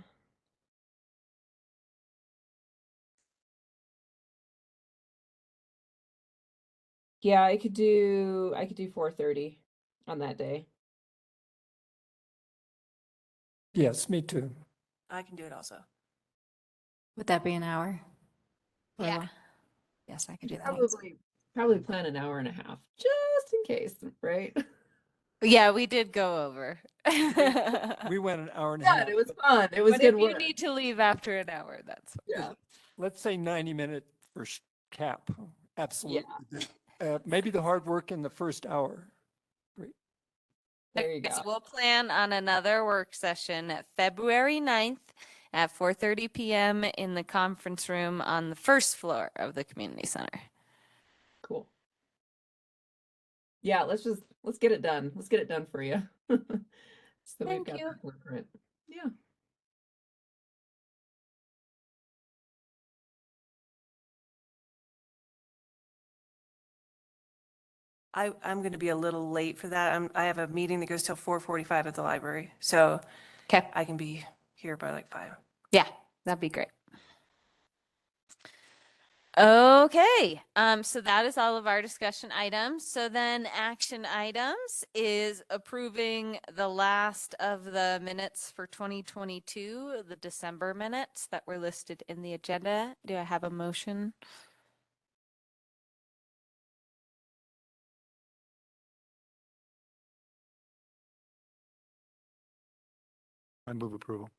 Yeah, I could do 4:30 on that day. Yes, me too. I can do it also. Would that be an hour? Or Yeah. less? Yes, I could do that. Probably plan an hour and a half, just in case, right? Yeah, we did go over. We went an hour and a Yeah, half. it was fun. It was But good if you work. need to leave after an hour, that's fine. Yeah. Let's say 90-minute first cap. Absolutely. Maybe the hard work in the first hour. Great. There you Okay, so go. we'll plan on another work session at February 9th at 4:30 p.m. in the conference room on the first floor of the community center. Cool. Yeah, let's get it done. Let's get it done for you. So we've Thank got you. that blueprint. Yeah. I'm going to be a little late for that. I have a meeting that goes till 4:45 at the library, so Okay. I can be here by like 5. Yeah, that'd be great. Okay, so that is all of our discussion items. So then action items is approving the last of the minutes for 2022, the December minutes that were listed in the agenda. Do I have a motion? I move approval.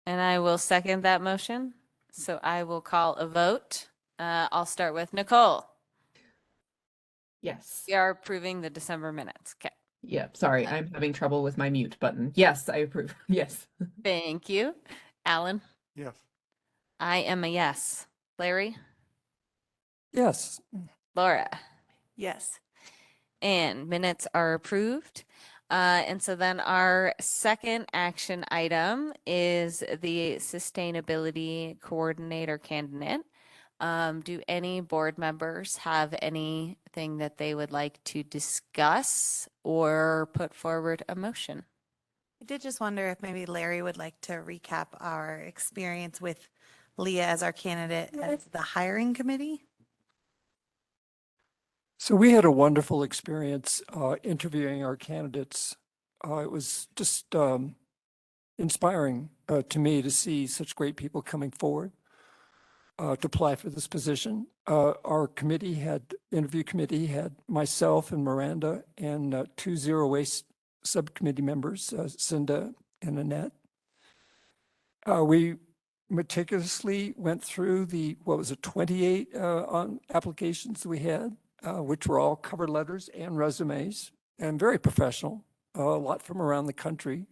And I will second that motion. So I will call a vote. I'll start with Nicole. Yes. We are approving the December minutes. Okay. Yep. Sorry, I'm having trouble with my mute button. Yes, I approve. Yes. Thank you. Alan, Yes. I am a yes. Larry, Yes, Laura, Yes. and minutes are approved. And so then our second action item is the sustainability coordinator candidate. Do any board members have anything that they would like to discuss or put forward a motion? I did just wonder if maybe Larry would like to recap our experience with Leah as our candidate as the hiring committee. so we had a wonderful experience interviewing our candidates. It was just inspiring to me to see such great people coming forward to apply for this position. Our interview committee had myself and Miranda and 2 zero waste subcommittee members, Cinda and Annette. We meticulously went through 28 on applications we had, which were all cover letters and resumes, and very professional, a lot from around the country.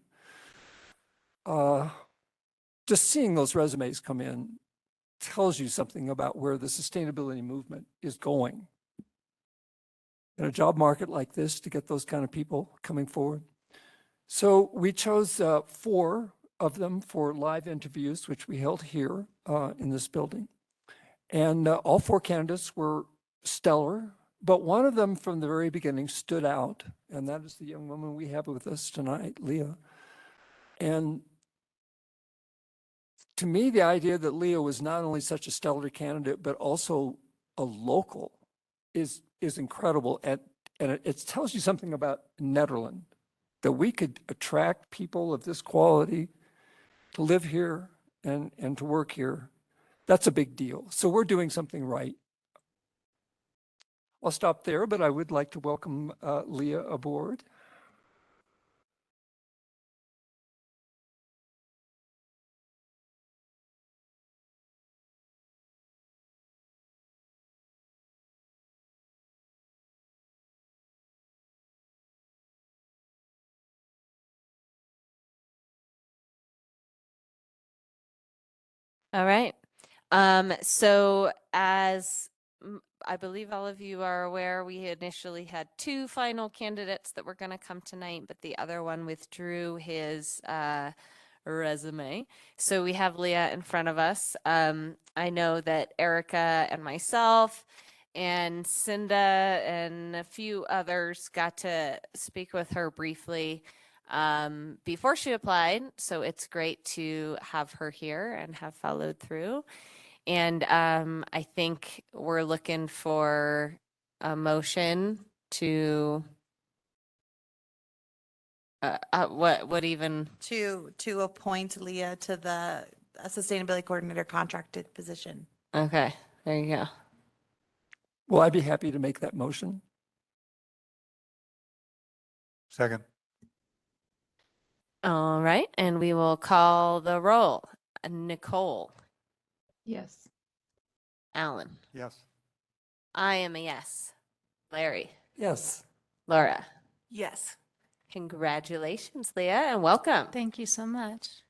Just seeing those resumes come in tells you something about where the sustainability movement is going. In a job market like this, to get those kind of people coming forward. So we chose 4 of them for live interviews, which we held here in this building. And all 4 candidates were stellar, but one of them from the very beginning stood out, and that is the young woman we have with us tonight, Leah. And to me, the idea that Leah was not only such a stellar candidate, but also a local is incredible. And it tells you something about Nederland, that we could attract people of this quality to live here and to work here. That's a big deal. So we're doing something right. I'll stop there, but I would like to welcome Leah aboard. All right. So as I believe all of you are aware, we initially had 2 final candidates that were going to come tonight, but the other one withdrew his resume. So we have Leah in front of us. I know that Erica and myself and Cinda and a few others got to speak with her briefly before she applied. So it's great to have her here and have followed through. And I think we're looking for a motion to what even To appoint Leah to the sustainability coordinator contracted position. okay, there you go. Well, I'd be happy to make that motion. Second. All right, and we will call the roll. Nicole, Yes. Alan, Yes. I am a yes. Larry, Yes. Laura, Yes. congratulations, Leah, and welcome. Thank you so much.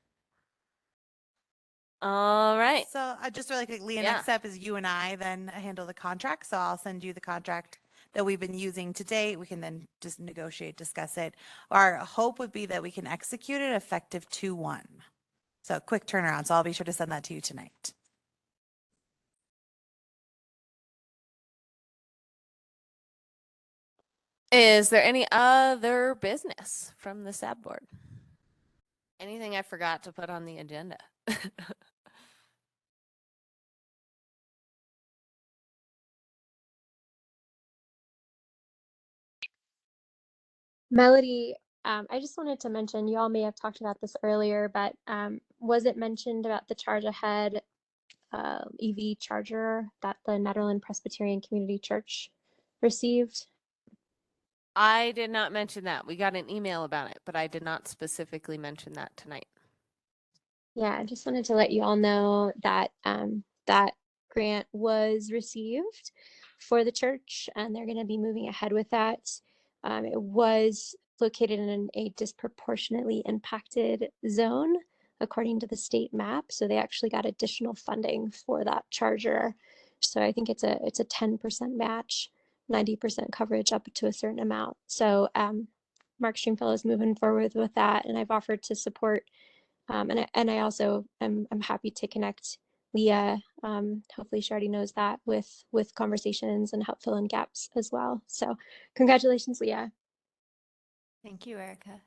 All right. So I just really quick, Leah, Yeah. next step is you and I then handle the contract. So I'll send you the contract that we've been using to date. We can then just negotiate, discuss it. Our hope would be that we can execute it effective 2/1. So quick turnaround. So I'll be sure to send that to you tonight. Is there any other business from the SAB board? Anything I forgot to put on the agenda? Melody, I just wanted to mention, you all may have talked about this earlier, but was it mentioned about the Charge Ahead EV charger that the Nederland Presbyterian Community Church received? I did not mention that. We got an email about it, but I did not specifically mention that tonight. Yeah, I just wanted to let you all know that that grant was received for the church, and they're going to be moving ahead with that. It was located in a disproportionately impacted zone, according to the state map. So they actually got additional funding for that charger. So I think it's a 10% match, 90% coverage up to a certain amount. So Mark Stringfellow is moving forward with that, and I've offered to support. And I also am happy to connect Leah. Hopefully she already knows that with conversations and help fill in gaps as well. So congratulations, Leah. Thank you, Erica.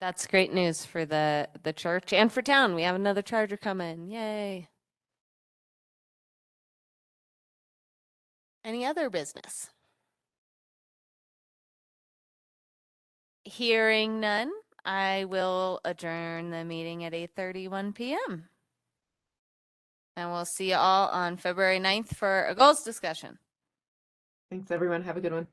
That's great news for the church and for town. We have another charger coming. Yay. Any other business? Hearing none, I will adjourn the meeting at 8:31 p.m. And we'll see you all on February 9th for a goals discussion. Thanks, everyone. Have a good one.